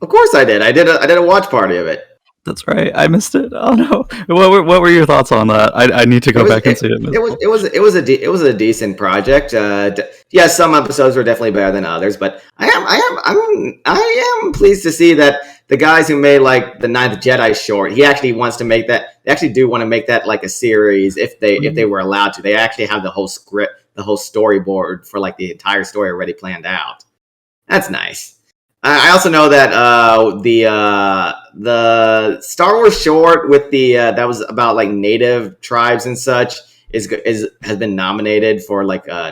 Of course I did. I did a watch party of it. That's right. I missed it. Oh no. What were your thoughts on that? I need to go back and see it. It was a decent project. Yeah, some episodes were definitely better than others, but I am pleased to see that the guys who made like the Ninth Jedi short, he actually wants to make that. They actually do want to make that like a series if they were allowed to. They actually have the whole script, the whole storyboard for like the entire story already planned out. That's nice. I also know that the Star Wars short with the that was about like native tribes and such has been nominated for like I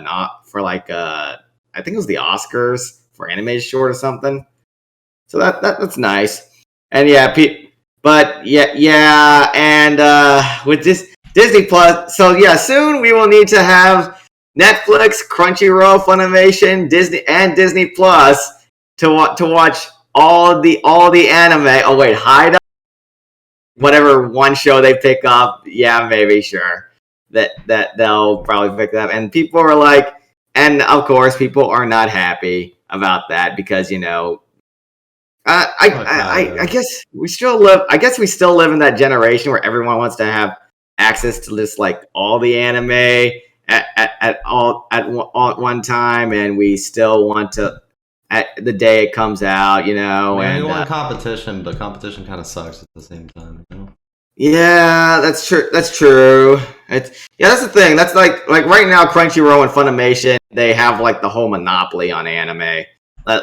think it was the Oscars for animated short or something. So that's nice. And yeah, and with this Disney Plus, so yeah, soon we will need to have Netflix, Crunchyroll, Funimation, Disney Plus to watch all the anime. Oh wait, Hide, whatever one show they pick up, yeah, maybe, sure, that they'll probably pick that up. And people are like, and of course, people are not happy about that because I guess we still live. I guess we still live in that generation where everyone wants to have access to just like all the anime at one time, and we still want to. At the day it comes out, and you want competition, but competition kind of sucks at the same time, Yeah, that's true. That's true. That's the thing. That's like right now, Crunchyroll and Funimation, they have like the whole monopoly on anime.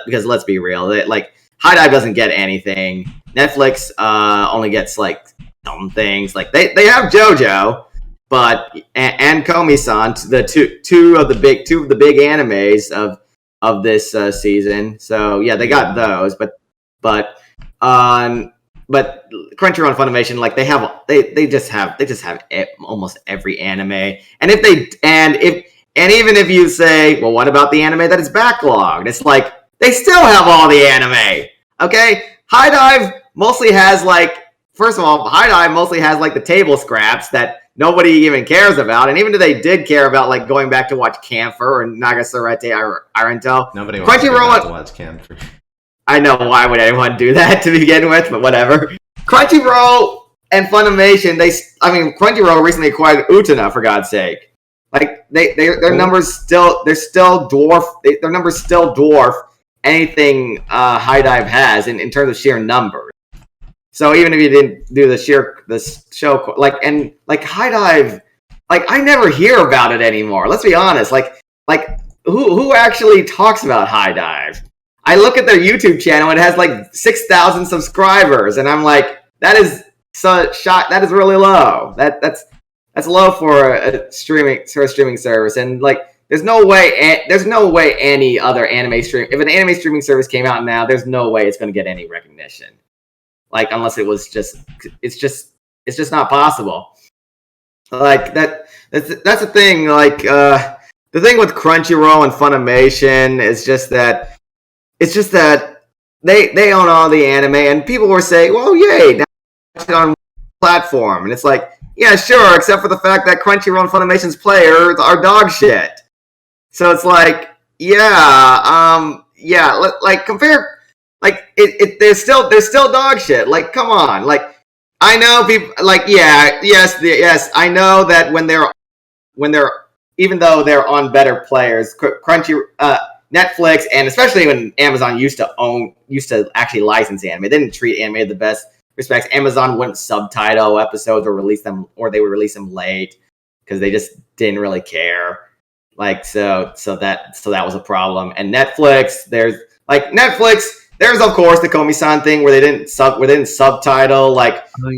Because let's be real, like High Dive doesn't get anything. Netflix only gets like some things. Like they have JoJo, but and Komi-san, the two of the big animes of this season. So yeah, they got those, but Crunchyroll and Funimation, like they just have almost every anime. And even if you say, well, what about the anime that is backlogged? It's like they still have all the anime. Okay, High Dive mostly has first of all, High Dive mostly has the table scraps that nobody even cares about. And even if they did care about going back to watch Camphor or Nagasarete Arento, nobody wants to go back to watch Camphor. I know, why would anyone do that to begin with, but whatever. Crunchyroll and Funimation, Crunchyroll recently acquired Utena, for God's sake. Their numbers still dwarf anything High Dive has in terms of sheer numbers. So even if you didn't do the show, High Dive, I never hear about it anymore. Let's be honest. Who actually talks about High Dive? I look at their YouTube channel and it has 6,000 subscribers, and I'm like, that is that is really low. That's low for a streaming service, and there's no way any other anime stream, if an anime streaming service came out now, there's no way it's going to get any recognition. Unless it's just not possible. That's the thing. The thing with Crunchyroll and Funimation is just that they own all the anime, and people were saying, well, yay, now it's on platform. And it's yeah, sure, except for the fact that Crunchyroll and Funimation's players are dog shit. So it's compare, they're still dog shit. Come on. I know people, yes, I know that when they're, even though they're on better players, Netflix, and especially when Amazon used to actually license anime, they didn't treat anime the best respects. Amazon wouldn't subtitle episodes or release them, or they would release them late because they just didn't really care. So that was a problem. And Netflix, there's of course the Komi-san thing where they didn't subtitle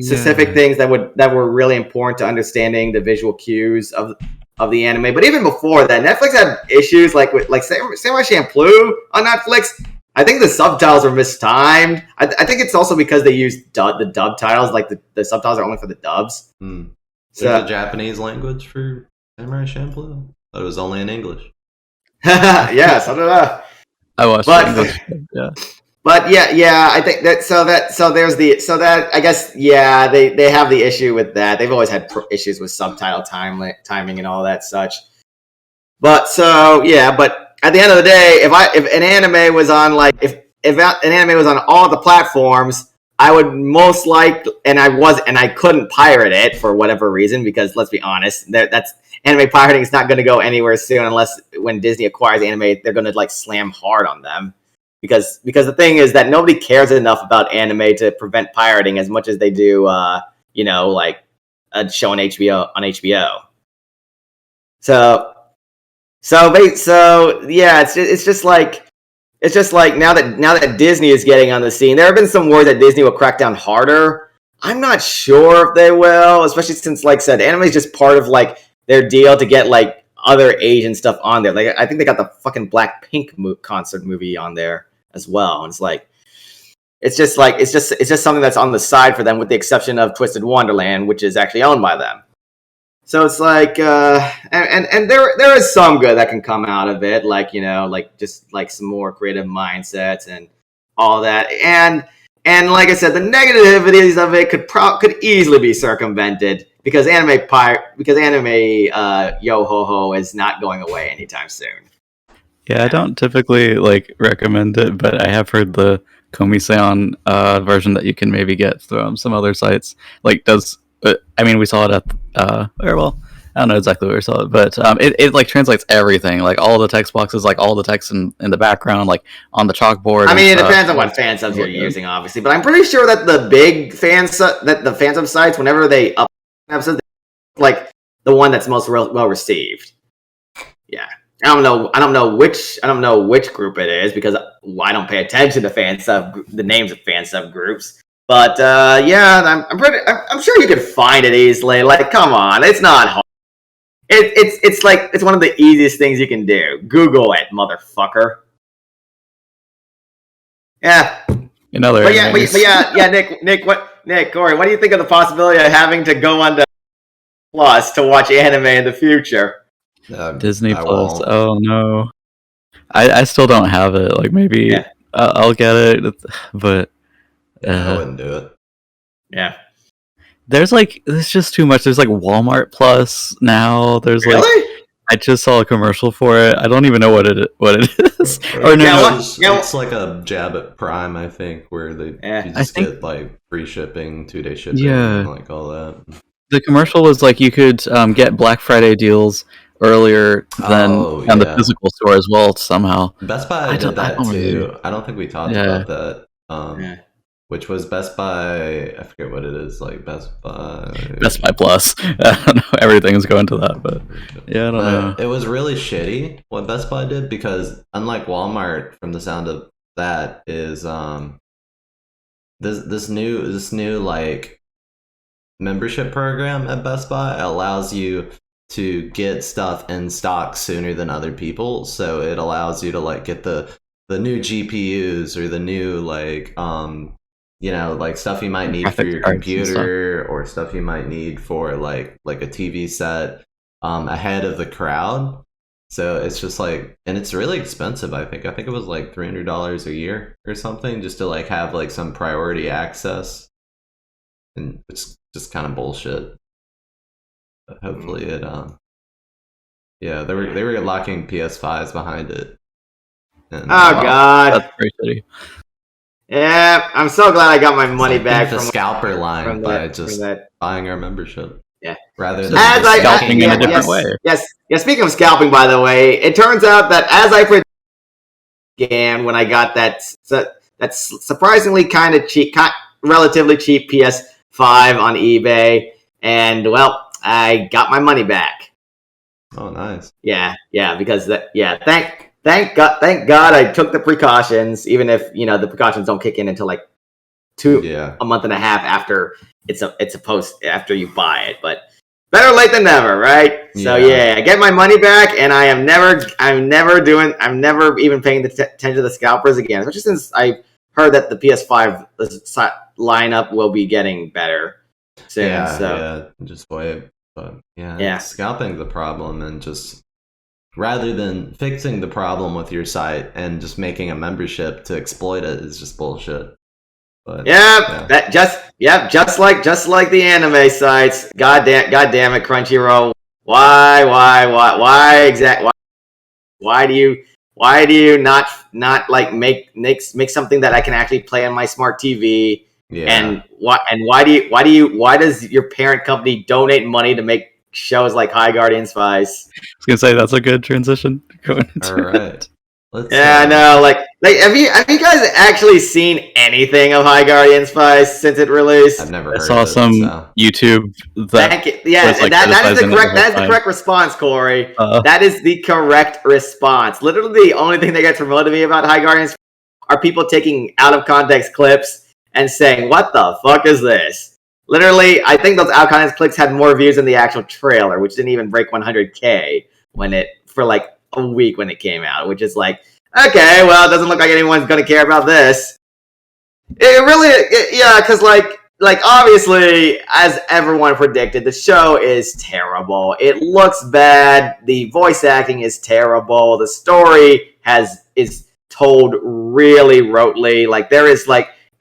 specific things that were really important to understanding the visual cues of the anime. But even before that, Netflix had issues with Samurai Champloo on Netflix. I think the subtitles were mistimed. I think it's also because they used the dub titles. The subtitles are only for the dubs. There's a Japanese language for Samurai Champloo. But it was only in English. Yeah, so did I. I watched English. Yeah. But yeah, I think that I guess they have the issue with that. They've always had issues with subtitle timing and all that such. But at the end of the day, if an anime was on if an anime was on all the platforms, I would most and I couldn't pirate it for whatever reason, because let's be honest, that's anime pirating is not going to go anywhere soon unless when Disney acquires anime, they're going to slam hard on them. Because the thing is that nobody cares enough about anime to prevent pirating as much as they do, a show on HBO. So yeah, it's just now that Disney is getting on the scene, there have been some words that Disney will crack down harder. I'm not sure if they will, especially since, said, anime is just part of their deal to get other Asian stuff on there. I think they got the fucking Blackpink concert movie on there as well. And it's just something that's on the side for them, with the exception of Twisted Wonderland, which is actually owned by them. So it's and there is some good that can come out of it, just some more creative mindsets and all that. And like I said, the negativities of it could easily be circumvented because anime yo ho ho is not going away anytime soon. Yeah, I don't typically recommend it, but I have heard the Komi-san version that you can maybe get from some other sites. We saw it at I don't know exactly where we saw it, but it translates everything, all the text boxes, all the text in the background, on the chalkboard. I mean, it depends on what fan subs you're using, obviously, but I'm pretty sure that the big fan sub sites, whenever they up episodes, the one that's most well received. Yeah. I don't know which group it is, because I don't pay attention to the names of fan sub groups. But yeah, I'm sure you could find it easily. Like, come on, it's not hard. It's like it's one of the easiest things you can do. Google it, motherfucker. Yeah. But yeah, Nick, Corey, what do you think of the possibility of having to go onto Plus to watch anime in the future? Disney Plus. Won't. Oh no, I still don't have it. Like maybe I'll get it, but I wouldn't do it. Yeah. There's just too much. There's like Walmart Plus now. There's really? I just saw a commercial for it. I don't even know what it is. Or no, it's like a jab at Prime, I think, where you just get like free shipping, 2-day shipping, and like all that. The commercial was like you could get Black Friday deals earlier than on the physical store as well somehow. Best Buy did that too. I don't think we talked about that. Which was Best Buy, I forget what it is, like Best Buy Plus. I don't know, everything's going to that, but yeah, I don't know. It was really shitty what Best Buy did, because unlike Walmart, from the sound of that, is this new like membership program at Best Buy allows you to get stuff in stock sooner than other people. So it allows you to like get the new GPUs or the new like like stuff you might need for your computer or stuff you might need for like a TV set ahead of the crowd. So it's just like, and it's really expensive. I think it was like $300 a year or something just to like have like some priority access, and it's just kind of bullshit. But hopefully it they were locking PS5s behind it. And, God, that's pretty shitty. Yeah, I'm so glad I got my money back from the scalper line by just buying our membership. Yeah, rather than scalping in a different way. Yes. Speaking of scalping, by the way, it turns out that as I began when I got that surprisingly kind of cheap, relatively cheap PS5 on eBay, and well, I got my money back. Oh, nice. Yeah, because Thank God I took the precautions, even if the precautions don't kick in until like a month and a half after after you buy it. But better late than never, right? So I get my money back, and I'm never even paying attention to the scalpers again, especially since I heard that the PS5 lineup will be getting better soon. Just wait. But scalping's the problem, and just rather than fixing the problem with your site and just making a membership to exploit it is just bullshit. But just like the anime sites. God damn it, Crunchyroll. Why do you not like make something that I can actually play on my smart TV? Yeah. And why does your parent company donate money to make shows like High Guardian Spice? I was gonna say that's a good transition. All right. I know. Like, have you guys actually seen anything of High Guardian Spice since it released? I've never. I saw some YouTube. That is the correct response, Corey. That is the correct response. Literally, the only thing that gets promoted to me about High Guardian Spice are people taking out of context clips and saying, "What the fuck is this?" Literally, I think those out of context clips had more views than the actual trailer, which didn't even break 100K for like a week when it came out, which is like, okay, well, it doesn't look like anyone's gonna care about this. Because like obviously, as everyone predicted, the show is terrible. It looks bad. The voice acting is terrible. The story is told really rotely. Like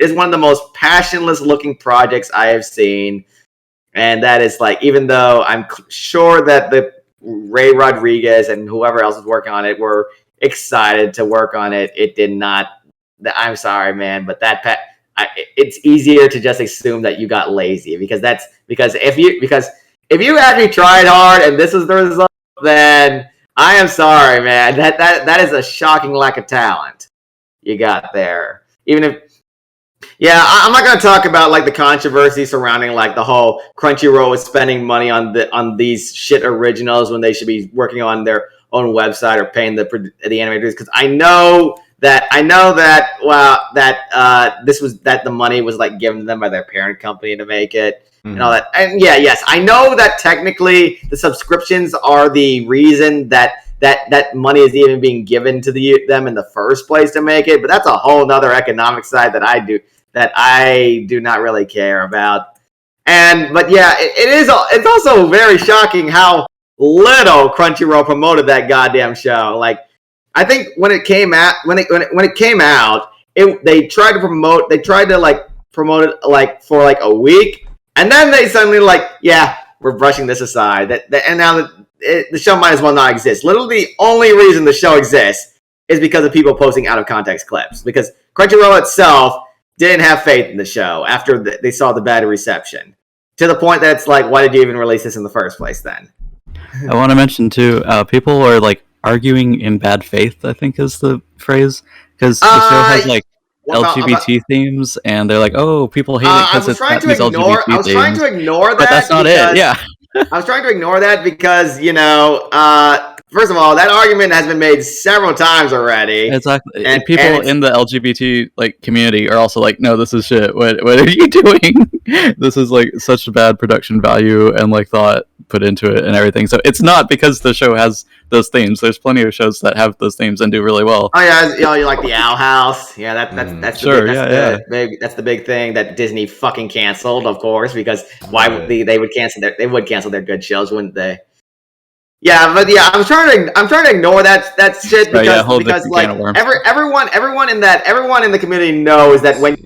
it's one of the most passionless looking projects I have seen, and that is like, even though I'm sure that the Ray Rodriguez and whoever else is working on it were excited to work on it, it did not. I'm sorry, man, but it's easier to just assume that you got lazy because if you actually tried hard and this is the result, then I am sorry, man. That is a shocking lack of talent you got there. Even if. Yeah, I'm not going to talk about like the controversy surrounding like the whole Crunchyroll is spending money on these shit originals when they should be working on their own website or paying the animators, because I know that I know that that the money was like given to them by their parent company to make it and all that. And yes, I know that technically the subscriptions are the reason that money is even being given to them in the first place to make it. But that's a whole nother economic side that I do not really care about. But yeah, it's also very shocking how little Crunchyroll promoted that goddamn show. Like, I think when it came out, they tried to promote it like for like a week, and then they suddenly we're brushing this aside. And now the show might as well not exist. Literally, the only reason the show exists is because of people posting out of context clips. Because Crunchyroll itself didn't have faith in the show after they saw the bad reception, to the point that it's like, why did you even release this in the first place then? I want to mention too, people are like arguing in bad faith, I think is the phrase, because the show has like LGBT themes, and they're like, oh, people hate it because it's got these LGBT themes. I was trying to ignore that, but that's not it. Yeah, I was trying to ignore that because first of all, that argument has been made several times already. Exactly, and people in the LGBT community are also like, no, this is shit. What are you doing? This is like such bad production value and thought put into it and everything. So it's not because the show has those themes. There's plenty of shows that have those themes and do really well. Oh yeah, you like the Owl House? Yeah, that's sure. That's the big thing that Disney fucking canceled, of course, because why would they would cancel their good shows, wouldn't they? Yeah, but yeah, I'm trying to ignore that shit because everyone in the community knows that when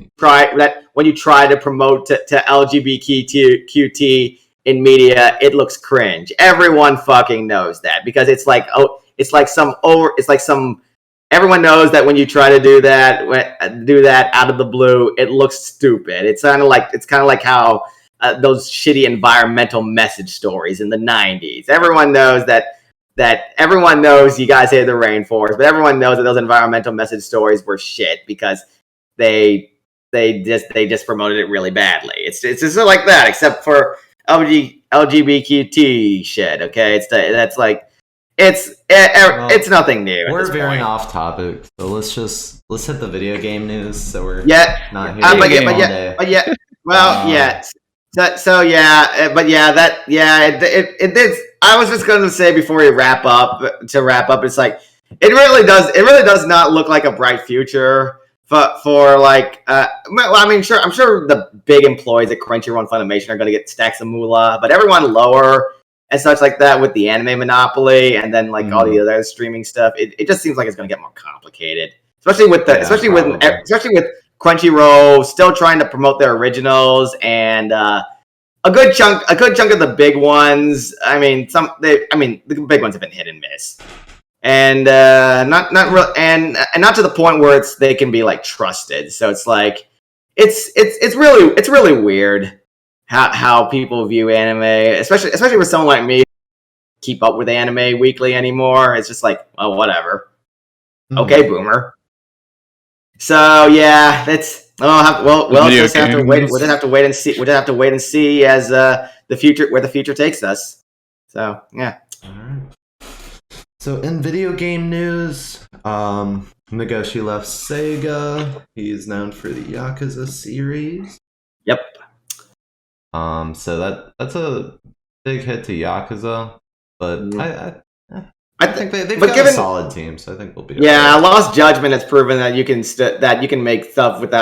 you try to promote to LGBTQT in media, it looks cringe. Everyone fucking knows that because everyone knows that when you try to do that out of the blue, it looks stupid. It's kind of like how those shitty environmental message stories in the 90s. Everyone knows that everyone knows you guys hate the rainforest, but everyone knows that those environmental message stories were shit because they just promoted it really badly. It's just like that, except for LGBTQT shit. Okay, it's nothing new. We're veering off topic, so let's hit the video game news. So we're not here. But yeah. Well, yeah. So yeah, but yeah, it did. I was just going to say before we wrap up, it's like it really does not look like a bright future for I'm sure the big employees at Crunchyroll and Funimation are going to get stacks of moolah, but everyone lower and such like that with the anime monopoly and then all the other streaming stuff, it just seems like it's going to get more complicated, especially with Crunchyroll still trying to promote their originals and a good chunk of the big ones. I mean, the big ones have been hit and miss, and not to the point where they can be trusted. So it's it's really weird how people view anime, especially with someone like me, keep up with anime weekly anymore. It's just whatever. Okay, boomer. So yeah, that's we'll just have to wait. We'll just have to wait and see. We'll just have to wait and see as where the future takes us. So yeah. All right. So in video game news, Nagoshi left Sega. He's known for the Yakuza series. Yep. So that's a big hit to Yakuza, but I think they've got a solid team, so I think we'll be. Yeah, Lost Judgment has proven that you can make stuff with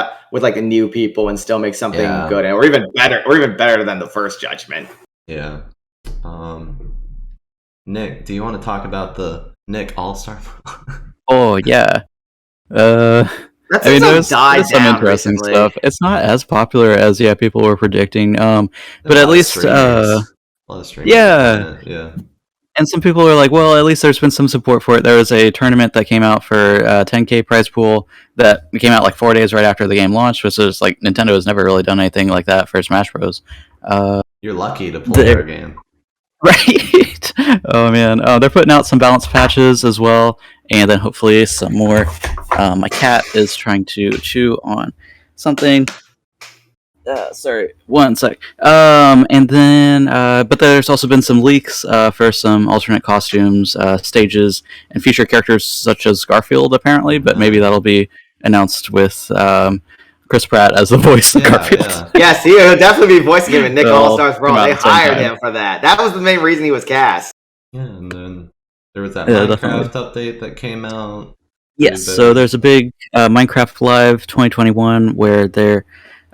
new people and still make something good, or even better than the first Judgment. Yeah. Nick, do you want to talk about the Nick All-Star? Oh yeah. There's some interesting stuff. It's not as popular as people were predicting. But at least yeah. And some people are like, well, at least there's been some support for it. There was a tournament that came out for 10K prize pool that came out 4 days right after the game launched, which is Nintendo has never really done anything like that for Smash Bros. You're lucky to pull their game. Right? Oh man, they're putting out some balance patches as well, and then hopefully some more. My cat is trying to chew on something. Sorry, one sec. And then, but there's also been some leaks for some alternate costumes, stages, and future characters such as Garfield, apparently. But maybe that'll be announced with Chris Pratt as the voice of Garfield. Yeah. Yes, he'll definitely be voicing him in Nick All-Stars Brawl. They hired him for that. That was the main reason he was cast. Yeah, and then there was that Minecraft update that came out. Yes, so there's a big Minecraft Live 2021 where they're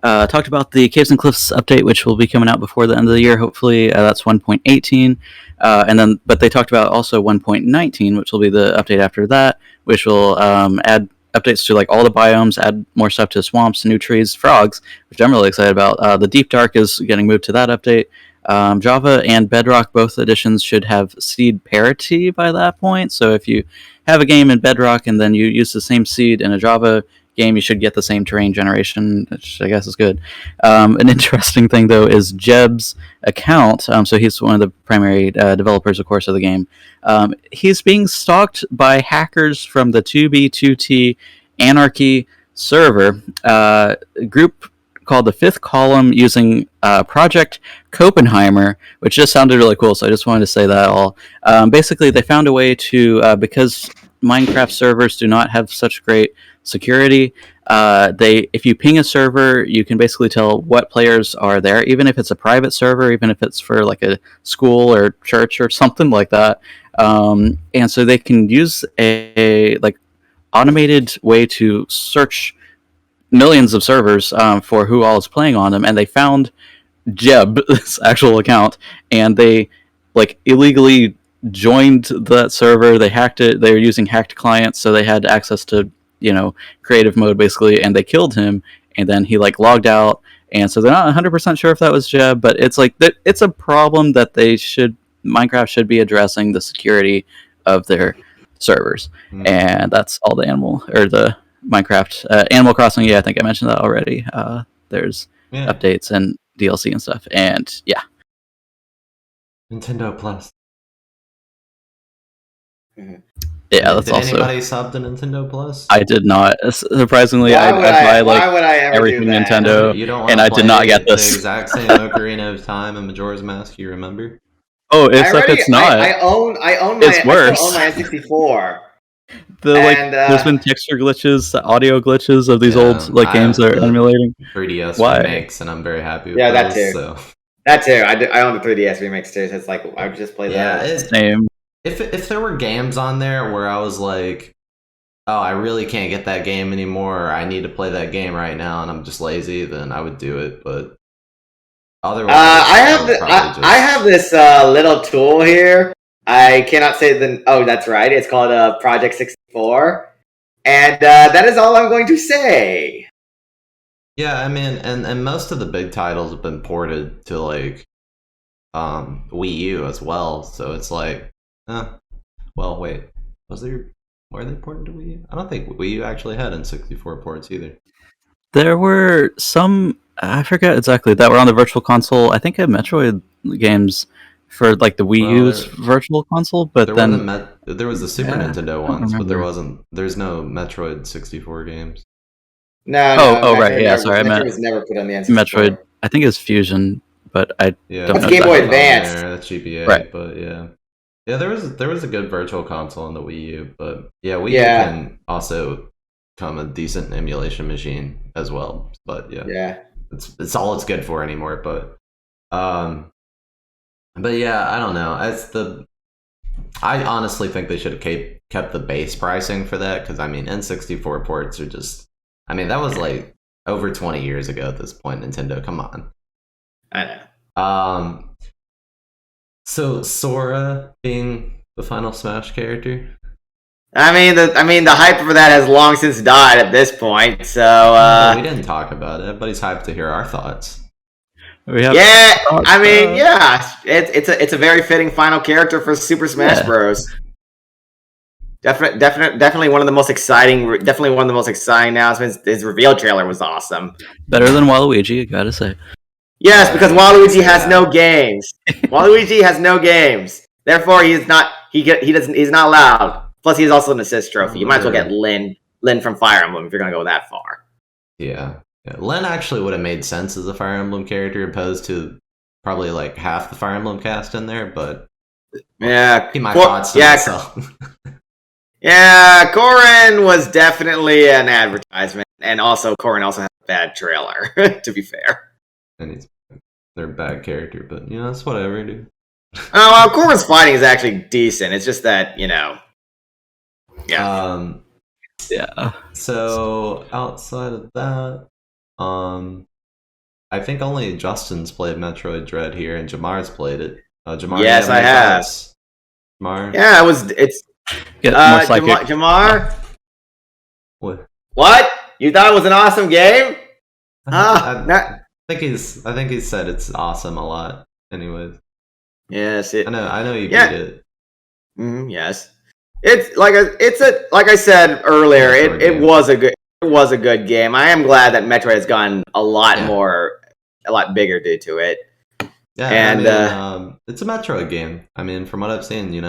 talked about the Caves and Cliffs update, which will be coming out before the end of the year, hopefully. That's 1.18. But they talked about also 1.19, which will be the update after that, which will add updates to like all the biomes, add more stuff to swamps, new trees, frogs, which I'm really excited about. The Deep Dark is getting moved to that update. Java and Bedrock, both editions, should have seed parity by that point. So if you have a game in Bedrock and then you use the same seed in a Java game, you should get the same terrain generation, which I guess is good. An interesting thing, though, is Jeb's account. So he's one of the primary developers, of course, of the game. He's being stalked by hackers from the 2B2T Anarchy server, a group called the Fifth Column, using Project Copenheimer, which just sounded really cool, so I just wanted to say that all. Basically, they found a way to, because Minecraft servers do not have such great security, if you ping a server, you can basically tell what players are there, even if it's a private server, even if it's for like a school or church or something like that. And so they can use a like automated way to search millions of servers for who all is playing on them, and they found Jeb's actual account, and they like illegally joined that server. They hacked it. They were using hacked clients, so they had access to creative mode basically, and they killed him. And then he like logged out, and so they're not 100% sure if that was Jeb, but it's like it's a problem that Minecraft should be addressing, the security of their servers. And that's all the Minecraft. Animal Crossing, yeah, I think I mentioned that already. There's updates and DLC and stuff, and yeah. Nintendo Plus. Yeah, that's did also. Anybody sub to Nintendo Plus? I did not. Surprisingly, I buy everything Nintendo, you don't and I did not get this. The exact same Ocarina of Time and Majora's Mask. You remember? Oh, except it's not. I own it's worse. I own my N64. There's been texture glitches, audio glitches of these old games that are emulating 3DS remakes, and I'm very happy with that those, too. So. That too. I own the 3DS remakes too. So it's like I would just play that. Same. If there were games on there where I was like, oh, I really can't get that game anymore, or I need to play that game right now, and I'm just lazy, then I would do it. But otherwise, I have this little tool here. I cannot say the. Oh, that's right. It's called Project 64, and that is all I'm going to say. Yeah, I mean, and most of the big titles have been ported to like Wii U as well. So it's like, well, wait, were they ported to Wii U? I don't think Wii U actually had N64 ports either. There were some, I forget exactly, that were on the Virtual Console. I think had Metroid games for like the Wii U's Virtual Console, but there was the Super Nintendo ones, but there's no Metroid 64 games. No. Right, yeah, sorry, Metroid was never put on the N64. Metroid, I think it's Fusion, but I don't know. Game Boy Advance. That's GBA, right? But yeah, there was a good Virtual Console on the Wii U, but Wii U can also become a decent emulation machine as well. But it's all it's good for anymore. But yeah, I don't know. I honestly think they should have kept the base pricing for that, because I mean N64 ports are just. I mean, that was like over 20 years ago at this point, Nintendo. Come on. I know. So Sora being the final Smash character. I mean, the hype for that has long since died at this point. So we didn't talk about it. Everybody's hyped to hear our thoughts. It's a very fitting final character for Super Smash Bros. Definitely one of the most exciting. Definitely one of the most exciting announcements. His reveal trailer was awesome. Better than Waluigi, gotta say. Yes, because Waluigi has no games. Waluigi has no games. Therefore, he's not. He's not allowed. Plus, he's also an assist trophy. You might as well get Lyn from Fire Emblem if you're gonna go that far. Yeah. Yeah, Len actually would have made sense as a Fire Emblem character opposed to probably like half the Fire Emblem cast in there, but yeah, keep my thoughts to myself. Yeah, Corrin was definitely an advertisement, and also Corrin also had a bad trailer. To be fair, And they're a bad character, but it's whatever, dude. Oh well, Corrin's fighting is actually decent. It's just that yeah. Yeah. So outside of that, I think only Justin's played Metroid Dread here, and Jamar's played it. Jamar, yes, I have. Jamar, yeah, it's More psychic. Jamar. what? What? You thought it was an awesome game? I think he's said it's awesome a lot. Anyways, yes, I know you beat it. Yes, it's like I said earlier. It was a good game. I am glad that Metroid has gotten a lot bigger due to it. Yeah, and it's a Metroid game. I mean, from what I've seen, you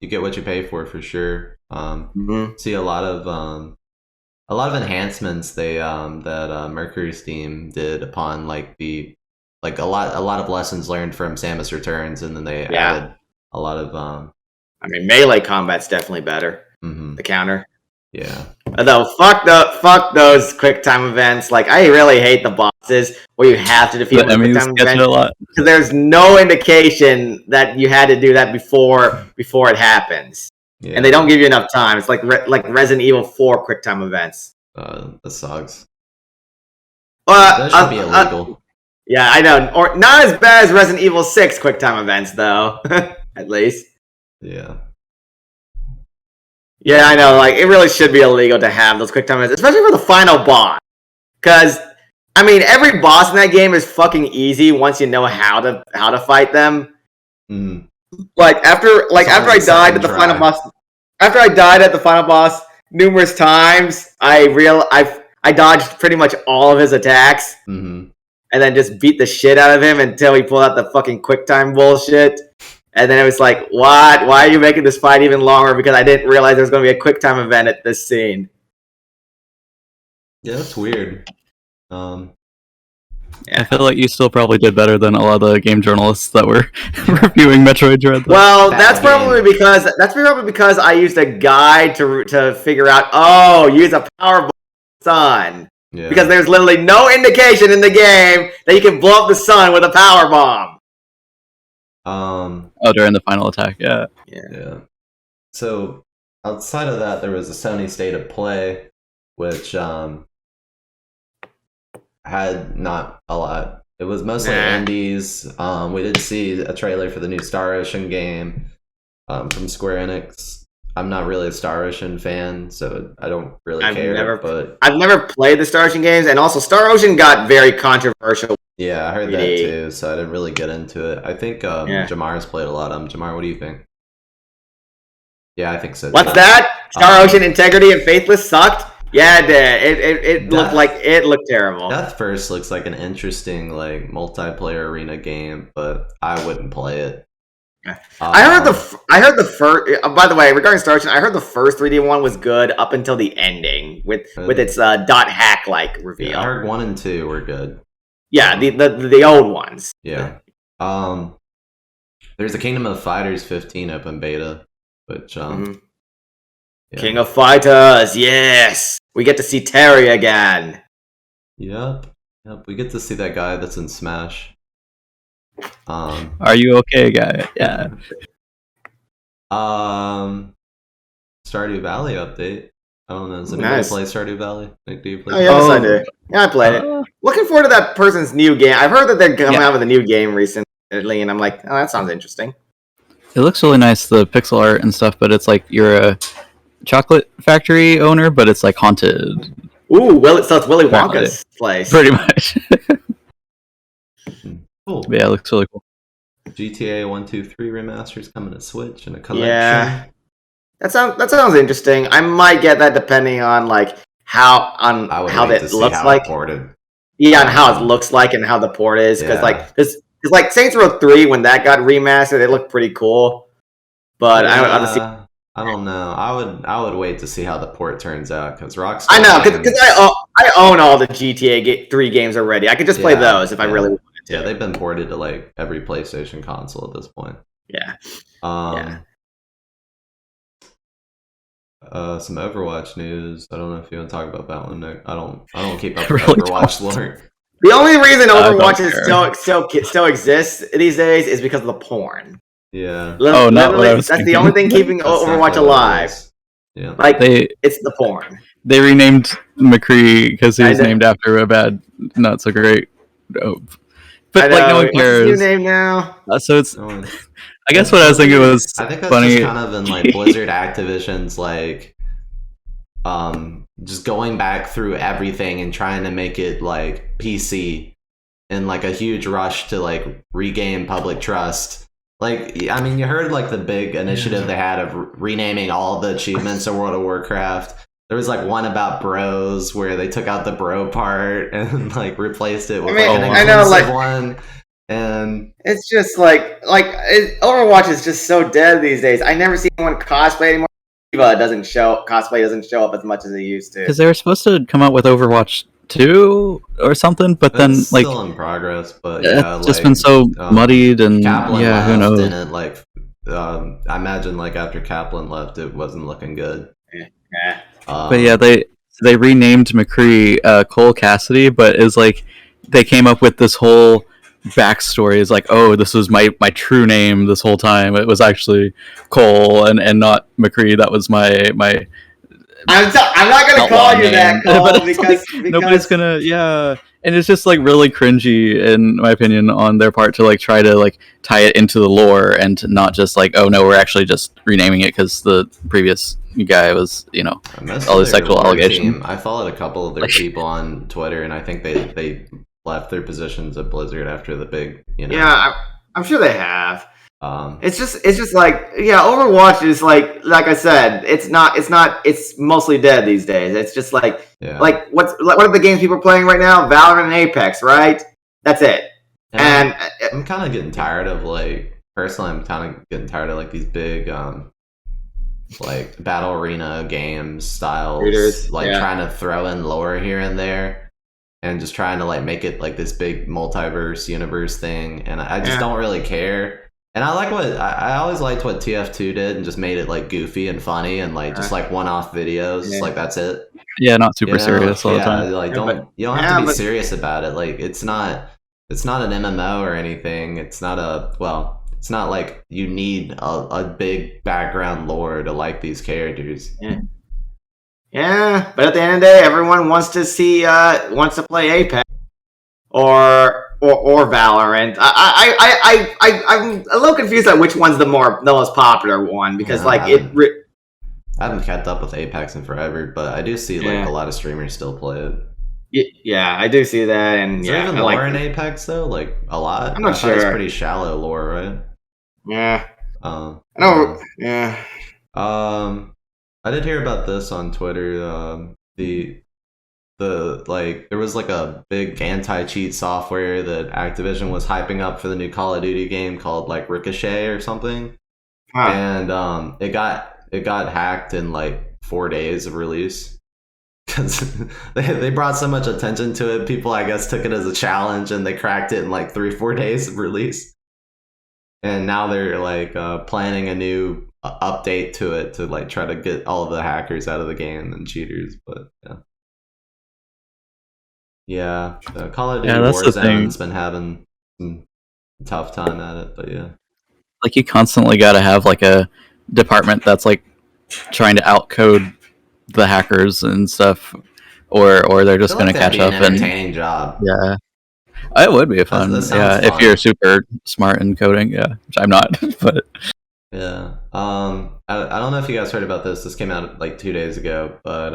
get what you pay for sure. See a lot of enhancements that Mercury's team did upon a lot of lessons learned from Samus Returns, and then they added a lot of melee combat's definitely better. The counter. Yeah. Although fuck those quick time events. Like I really hate the bosses where you have to defeat them with quick time events a lot because there's no indication that you had to do that before it happens. Yeah. And they don't give you enough time. It's like Resident Evil 4 quick time events. That sucks. That should be illegal. Yeah, I know. Or not as bad as Resident Evil 6 quick time events though. At least. Yeah. Yeah, I know. Like, it really should be illegal to have those quick time events, especially for the final boss. Because, every boss in that game is fucking easy once you know how to fight them. Like after I died at the final boss numerous times, I dodged pretty much all of his attacks, and then just beat the shit out of him until he pulled out the fucking quick time bullshit. And then it was like, what? Why are you making this fight even longer? Because I didn't realize there was going to be a quick time event at this scene. Yeah, that's weird. I feel like you still probably did better than a lot of the game journalists that were reviewing Metroid Dread. Well, that's probably because I used a guide to figure out. Use a power bomb sun. Yeah. Because there's literally no indication in the game that you can blow up the sun with a power bomb. During the final attack, yeah. So outside of that, there was a Sony State of Play, which had not a lot. It was mostly indies. We did see a trailer for the new Star Ocean game from Square Enix. I'm not really a Star Ocean fan, so I don't really care. I've never played the Star Ocean games, and also Star Ocean got very controversial. Yeah, I heard that too, so I didn't really get into it. I think Jamar's played a lot of them. Jamar, what do you think? Yeah, I think so. What's that? Star Ocean Integrity and Faithless sucked? Yeah, it did. It looked terrible. Death First looks like an interesting multiplayer arena game, but I wouldn't play it. I heard the first. By the way, regarding Star Ocean, I heard the first 3D one was good up until the ending with its dot hack reveal. Yeah, I heard 1 and 2 were good. Yeah, the old ones. Yeah. There's a Kingdom of Fighters 15 open beta, which King of Fighters, yes, we get to see Terry again. Yep. We get to see that guy that's in Smash. Are you okay, guy? Yeah. Stardew Valley update. I don't know. Does anybody play Stardew Valley? Do you play? Yes, I do. Yeah, I played it. Looking forward to that person's new game. I've heard that they're coming out with a new game recently, and I'm like, that sounds interesting. It looks really nice, the pixel art and stuff, but it's like you're a chocolate factory owner, but it's haunted. Ooh, so it's Willy Wonka's place. Pretty much. Cool. Yeah, it looks really cool. GTA 1, 2, 3 remasters coming to Switch and a collection. Yeah. That sounds interesting. I might get that depending on how it looks like. Yeah, and how it looks like and how the port is. Because Saints Row 3, when that got remastered, it looked pretty cool. But I don't know. I would wait to see how the port turns out because Rockstar. I know because I own all the GTA 3 games already. I could just play those if I really wanted to. Yeah, they've been ported to like every PlayStation console at this point. Yeah. Some Overwatch news. I don't know if you want to talk about that one, Nick. I don't keep up with Overwatch lore. The only reason Overwatch still exists these days is because of the porn. Yeah. That's the only thing keeping Overwatch alive. Yeah. Like it's the porn. They renamed McCree because he was named after a bad, not so great. But like no one cares. What's his new name now? So it's. I guess what I was thinking was I think that's funny. just kind of in like Blizzard Activision's like just going back through everything and trying to make it like PC in like a huge rush to like regain public trust. Like, I mean, you heard like the big initiative they had of renaming all the achievements of World of Warcraft. There was like one about bros where they took out the bro part and like replaced it with an inclusive one. And it's just like Overwatch is just so dead these days. I never see anyone cosplay anymore. Cosplay doesn't show up as much as it used to. Because they were supposed to come out with Overwatch 2 or something, but then like still in progress. But it's just been so muddied and Kaplan who knows? Didn't like. I imagine like after Kaplan left, it wasn't looking good. Yeah. But yeah, they renamed McCree Cole Cassidy, but it's like they came up with this whole backstory is like, oh, this was my true name this whole time. It was actually Cole and not McCree. That was my. I'm not gonna call you that, Cole, because nobody's gonna. Yeah, and it's just like really cringy, in my opinion, on their part to like try to like tie it into the lore and not just like, oh no, we're actually just renaming it because the previous guy was, all the sexual allegations. I followed a couple of their people on Twitter, and I think they left their positions at Blizzard after the big, Yeah, I'm sure they have. It's just like, Overwatch is like I said, it's mostly dead these days. It's just like, what are the games people are playing right now? Valorant and Apex, right? That's it. And I'm kind of getting tired of like these big like battle arena games styles, trying to throw in lore here and there. And just trying to like make it like this big multiverse universe thing, and I just don't really care. And I like I always liked what TF2 did and just made it like goofy and funny and like just like one-off videos. Like that's it. Yeah, not super serious all the time. Like you don't have to be serious about it. Like it's not an MMO or anything. It's not like you need a big background lore to like these characters. Yeah, but at the end of the day, everyone wants to play Apex or Valorant. I'm a little confused at which one's the most popular one because I haven't kept up with Apex in forever, but I do see like a lot of streamers still play it. Yeah, I do see that, and is there even lore in Apex though? Like a lot. I'm not sure. It's pretty shallow lore, right? Yeah. I did hear about this on Twitter. The there was like a big anti-cheat software that Activision was hyping up for the new Call of Duty game called like Ricochet or something, and it got hacked in like 4 days of release because they brought so much attention to it. People, I guess, took it as a challenge and they cracked it in like 3-4 days of release. And now they're like planning a new update to it to like try to get all of the hackers out of the game and cheaters. But Call of Duty Warzone's been having some tough time at it. But like you constantly got to have like a department that's like trying to outcode the hackers and stuff, or they're just going to catch up. An entertaining job. Yeah. It would be fun, fun. If you're super smart in coding, which I'm not, but yeah. I don't know if you guys heard about this. This came out like 2 days ago, but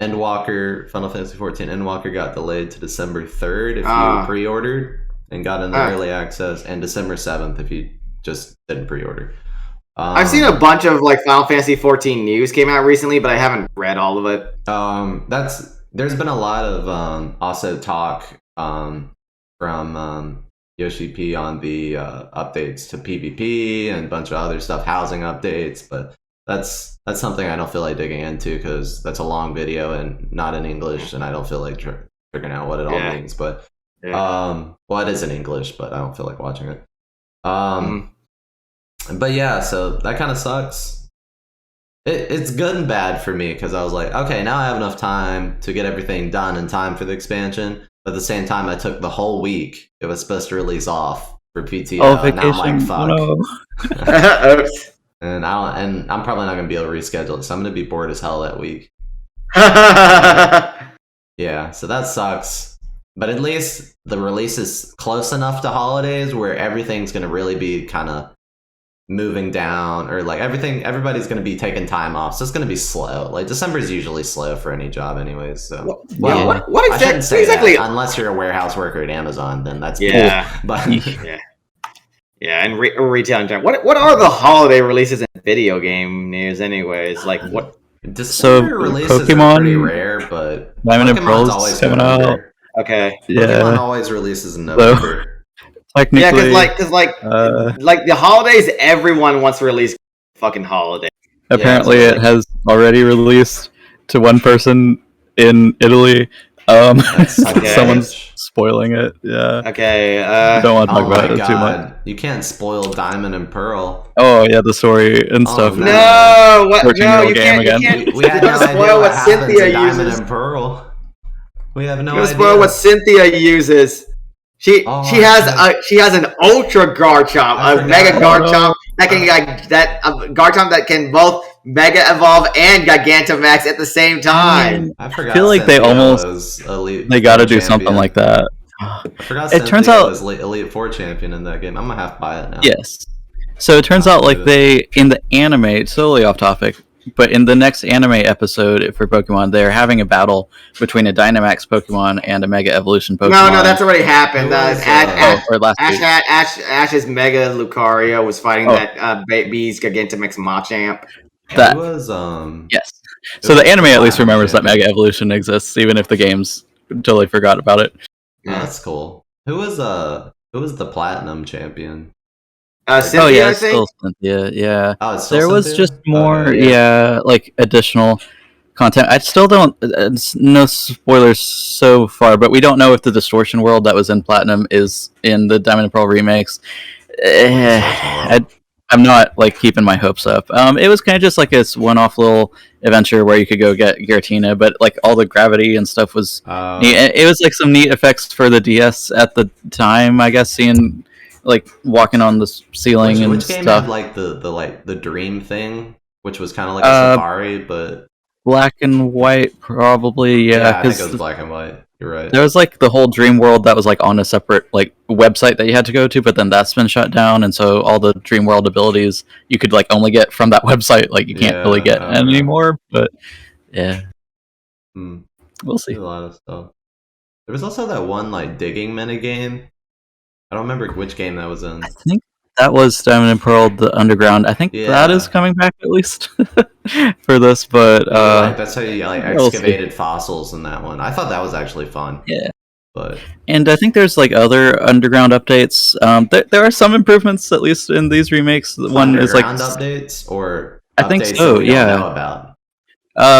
Endwalker, Final Fantasy XIV Endwalker got delayed to December 3rd if you pre-ordered and got in the early access, and December 7th if you just didn't pre-order. I've seen a bunch of like Final Fantasy XIV news came out recently, but I haven't read all of it. There's been a lot of also talk from Yoshi P on the updates to PvP and a bunch of other stuff, housing updates, but that's something I don't feel like digging into because that's a long video and not in English, and I don't feel like figuring out what it all means. But well, it is in English, but I don't feel like watching it. But yeah, so that kind of sucks. It's good and bad for me because I was like, okay, now I have enough time to get everything done in time for the expansion. But at the same time, I took the whole week it was supposed to release off for PTO. Oh, vacation. And now I'm like, fuck. No. And I'm probably not gonna be able to reschedule it, so I'm gonna be bored as hell that week. Yeah, so that sucks. But at least the release is close enough to holidays where everything's gonna really be kind of moving down, or like everybody's gonna be taking time off, so it's gonna be slow. Like December is usually slow for any job, anyways. So what exactly? Unless you're a warehouse worker at Amazon, then that's cool. But and retail in general. What are the holiday releases in video game news, anyways? Like what? December releases Pokemon, are pretty rare, but Diamond and Pearl's always coming out. Okay. Pokemon always releases in November. Technically, because the holidays, everyone wants to release fucking holiday. Apparently, it has already released to one person in Italy. Someone's spoiling it. Yeah. Okay. Don't want to talk about it too much. You can't spoil Diamond and Pearl. Oh yeah, the story and stuff. No, you game can't. again. We have no spoil what Cynthia uses. Diamond and Pearl. We have no idea. Spoil what Cynthia uses. She has an ultra Garchomp, a mega Garchomp that can Garchomp that can both Mega Evolve and Gigantamax at the same time. I forgot. I feel like they almost they got to do something like that. I forgot. It turns out was Elite Four champion in that game. I'm gonna have to buy it now. Yes. So it turns out like they in the anime, totally off topic, but in the next anime episode for Pokemon, they're having a battle between a Dynamax Pokemon and a Mega Evolution Pokemon. No, that's already happened. Ash's Mega Lucario was fighting that B's Gigantamax Machamp. That was yes. So the anime at least remembers that Mega Evolution exists, even if the games totally forgot about it. Yeah, that's cool. Who was the Platinum champion? Cynthia, I think? Still Cynthia, yeah. Oh, it's still there was Cynthia? just more, Okay, like additional content. I still don't, no spoilers so far, but we don't know if the Distortion world that was in Platinum is in the Diamond and Pearl remakes. I'm not like keeping my hopes up. It was kind of just like this one-off little adventure where you could go get Giratina, but like all the gravity and stuff was neat. It was like some neat effects for the DS at the time, I guess, seeing like walking on the ceiling and which game stuff. had like the dream thing, which was kind of like a safari, but Black and White, probably. Yeah, I think it was Black and White. You're right. There was like the whole Dream World that was like on a separate like website that you had to go to, but then that's been shut down, and so all the Dream World abilities you could like only get from that website. Like you can't really get anymore. But yeah, we'll see. There's a lot of stuff. There was also that one like digging mini game. I don't remember which game that was in. I think that was Diamond and Pearl, the Underground. I think that is coming back at least for this, but that's how you like excavated fossils in that one. I thought that was actually fun. Yeah. But and I think there's like other Underground updates. There are some improvements at least in these remakes. One is like updates or I think so. We don't know about.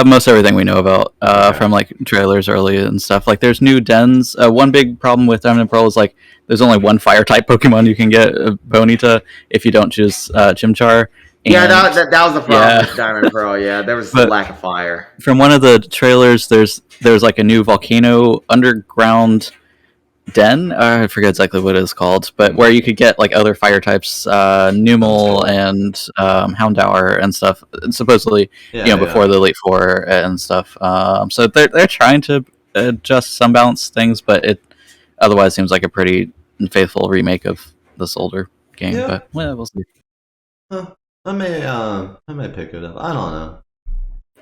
Most everything we know about from like trailers early and stuff. Like there's new dens. One big problem with Diamond and Pearl is like there's only one fire type Pokemon you can get, Ponyta, if you don't choose Chimchar. And that was the problem with Diamond and Pearl. Yeah, there was a lack of fire. From one of the trailers, there's like a new volcano underground den. I forget exactly what it's called, but where you could get like other fire types, Numel and Houndour and stuff. Supposedly, before the Elite Four and stuff. So they're trying to adjust some balance things, but it otherwise seems like a pretty faithful remake of this older game. Yeah. But we'll see. I may pick it up. I don't know.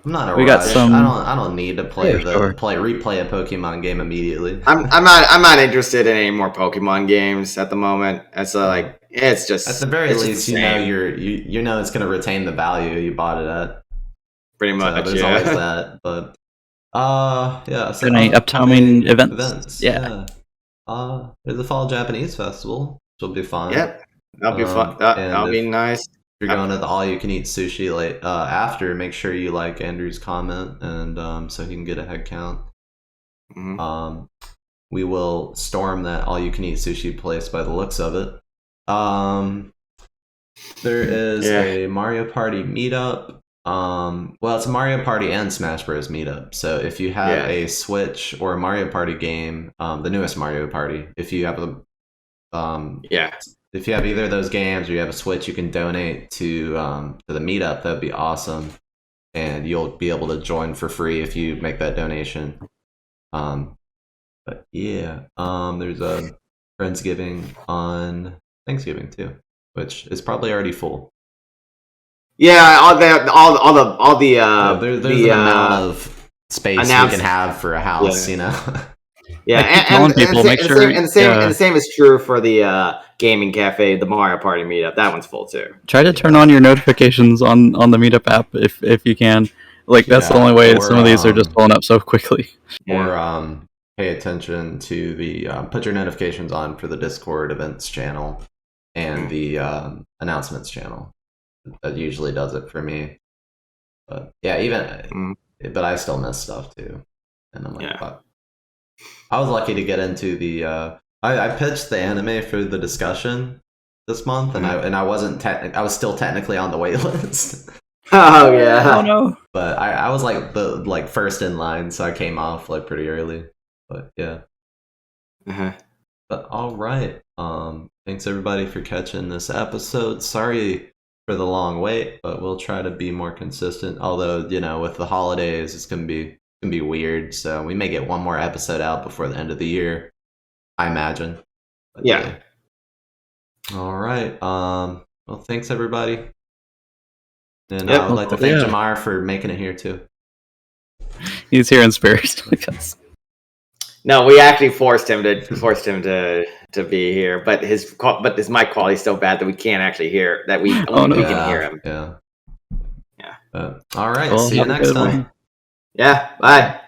I'm not a we rush. Got some... I don't need to replay a Pokemon game immediately. I'm not interested in any more Pokemon games at the moment. It's just at the very least, you know it's gonna retain the value you bought it at. Pretty much, there's always that. But So any upcoming events? Yeah. There's the Fall Japanese Festival, which will be fun. Yep, that'll be fun. That'll be nice. you're going to the all-you-can-eat sushi after, make sure you like Andrew's comment, and so he can get a head count. Mm-hmm. We will storm that all-you-can-eat sushi place by the looks of it. There is a Mario Party meetup. Well, it's a Mario Party and Smash Bros. Meetup. So if you have a Switch or a Mario Party game, the newest Mario Party, if you have if you have either of those games or you have a Switch, you can donate to the meetup. That'd be awesome, and you'll be able to join for free if you make that donation. But yeah, there's a Friendsgiving on Thanksgiving too, which is probably already full. Yeah, there's an amount of space we can have for a house, you know. Yeah, and the same is true for the gaming cafe, the Mario Party meetup. That one's full too. Try to turn on your notifications on the meetup app if you can. Like that's the only way. Some of these are just pulling up so quickly. Or pay attention to the put your notifications on for the Discord events channel and the announcements channel. That usually does it for me. But yeah, but I still miss stuff too, and I'm like, fuck. I was lucky to get into the. I pitched the anime for the discussion this month, and I wasn't I was still technically on the wait list. Oh yeah. Oh no. But I was like the first in line, so I came off like pretty early. But yeah. But all right. Thanks everybody for catching this episode. Sorry for the long wait, but we'll try to be more consistent. Although, you know, with the holidays, it's gonna be weird. So we may get one more episode out before the end of the year, I imagine. But, yeah. All right. Well, thanks everybody. And I would like to thank Jamar for making it here too. He's here in spirit. No, we actually forced him to be here, but his mic quality is so bad that we can't actually hear that we can hear him. Yeah. All right. Well, see you next time. Yeah. Bye.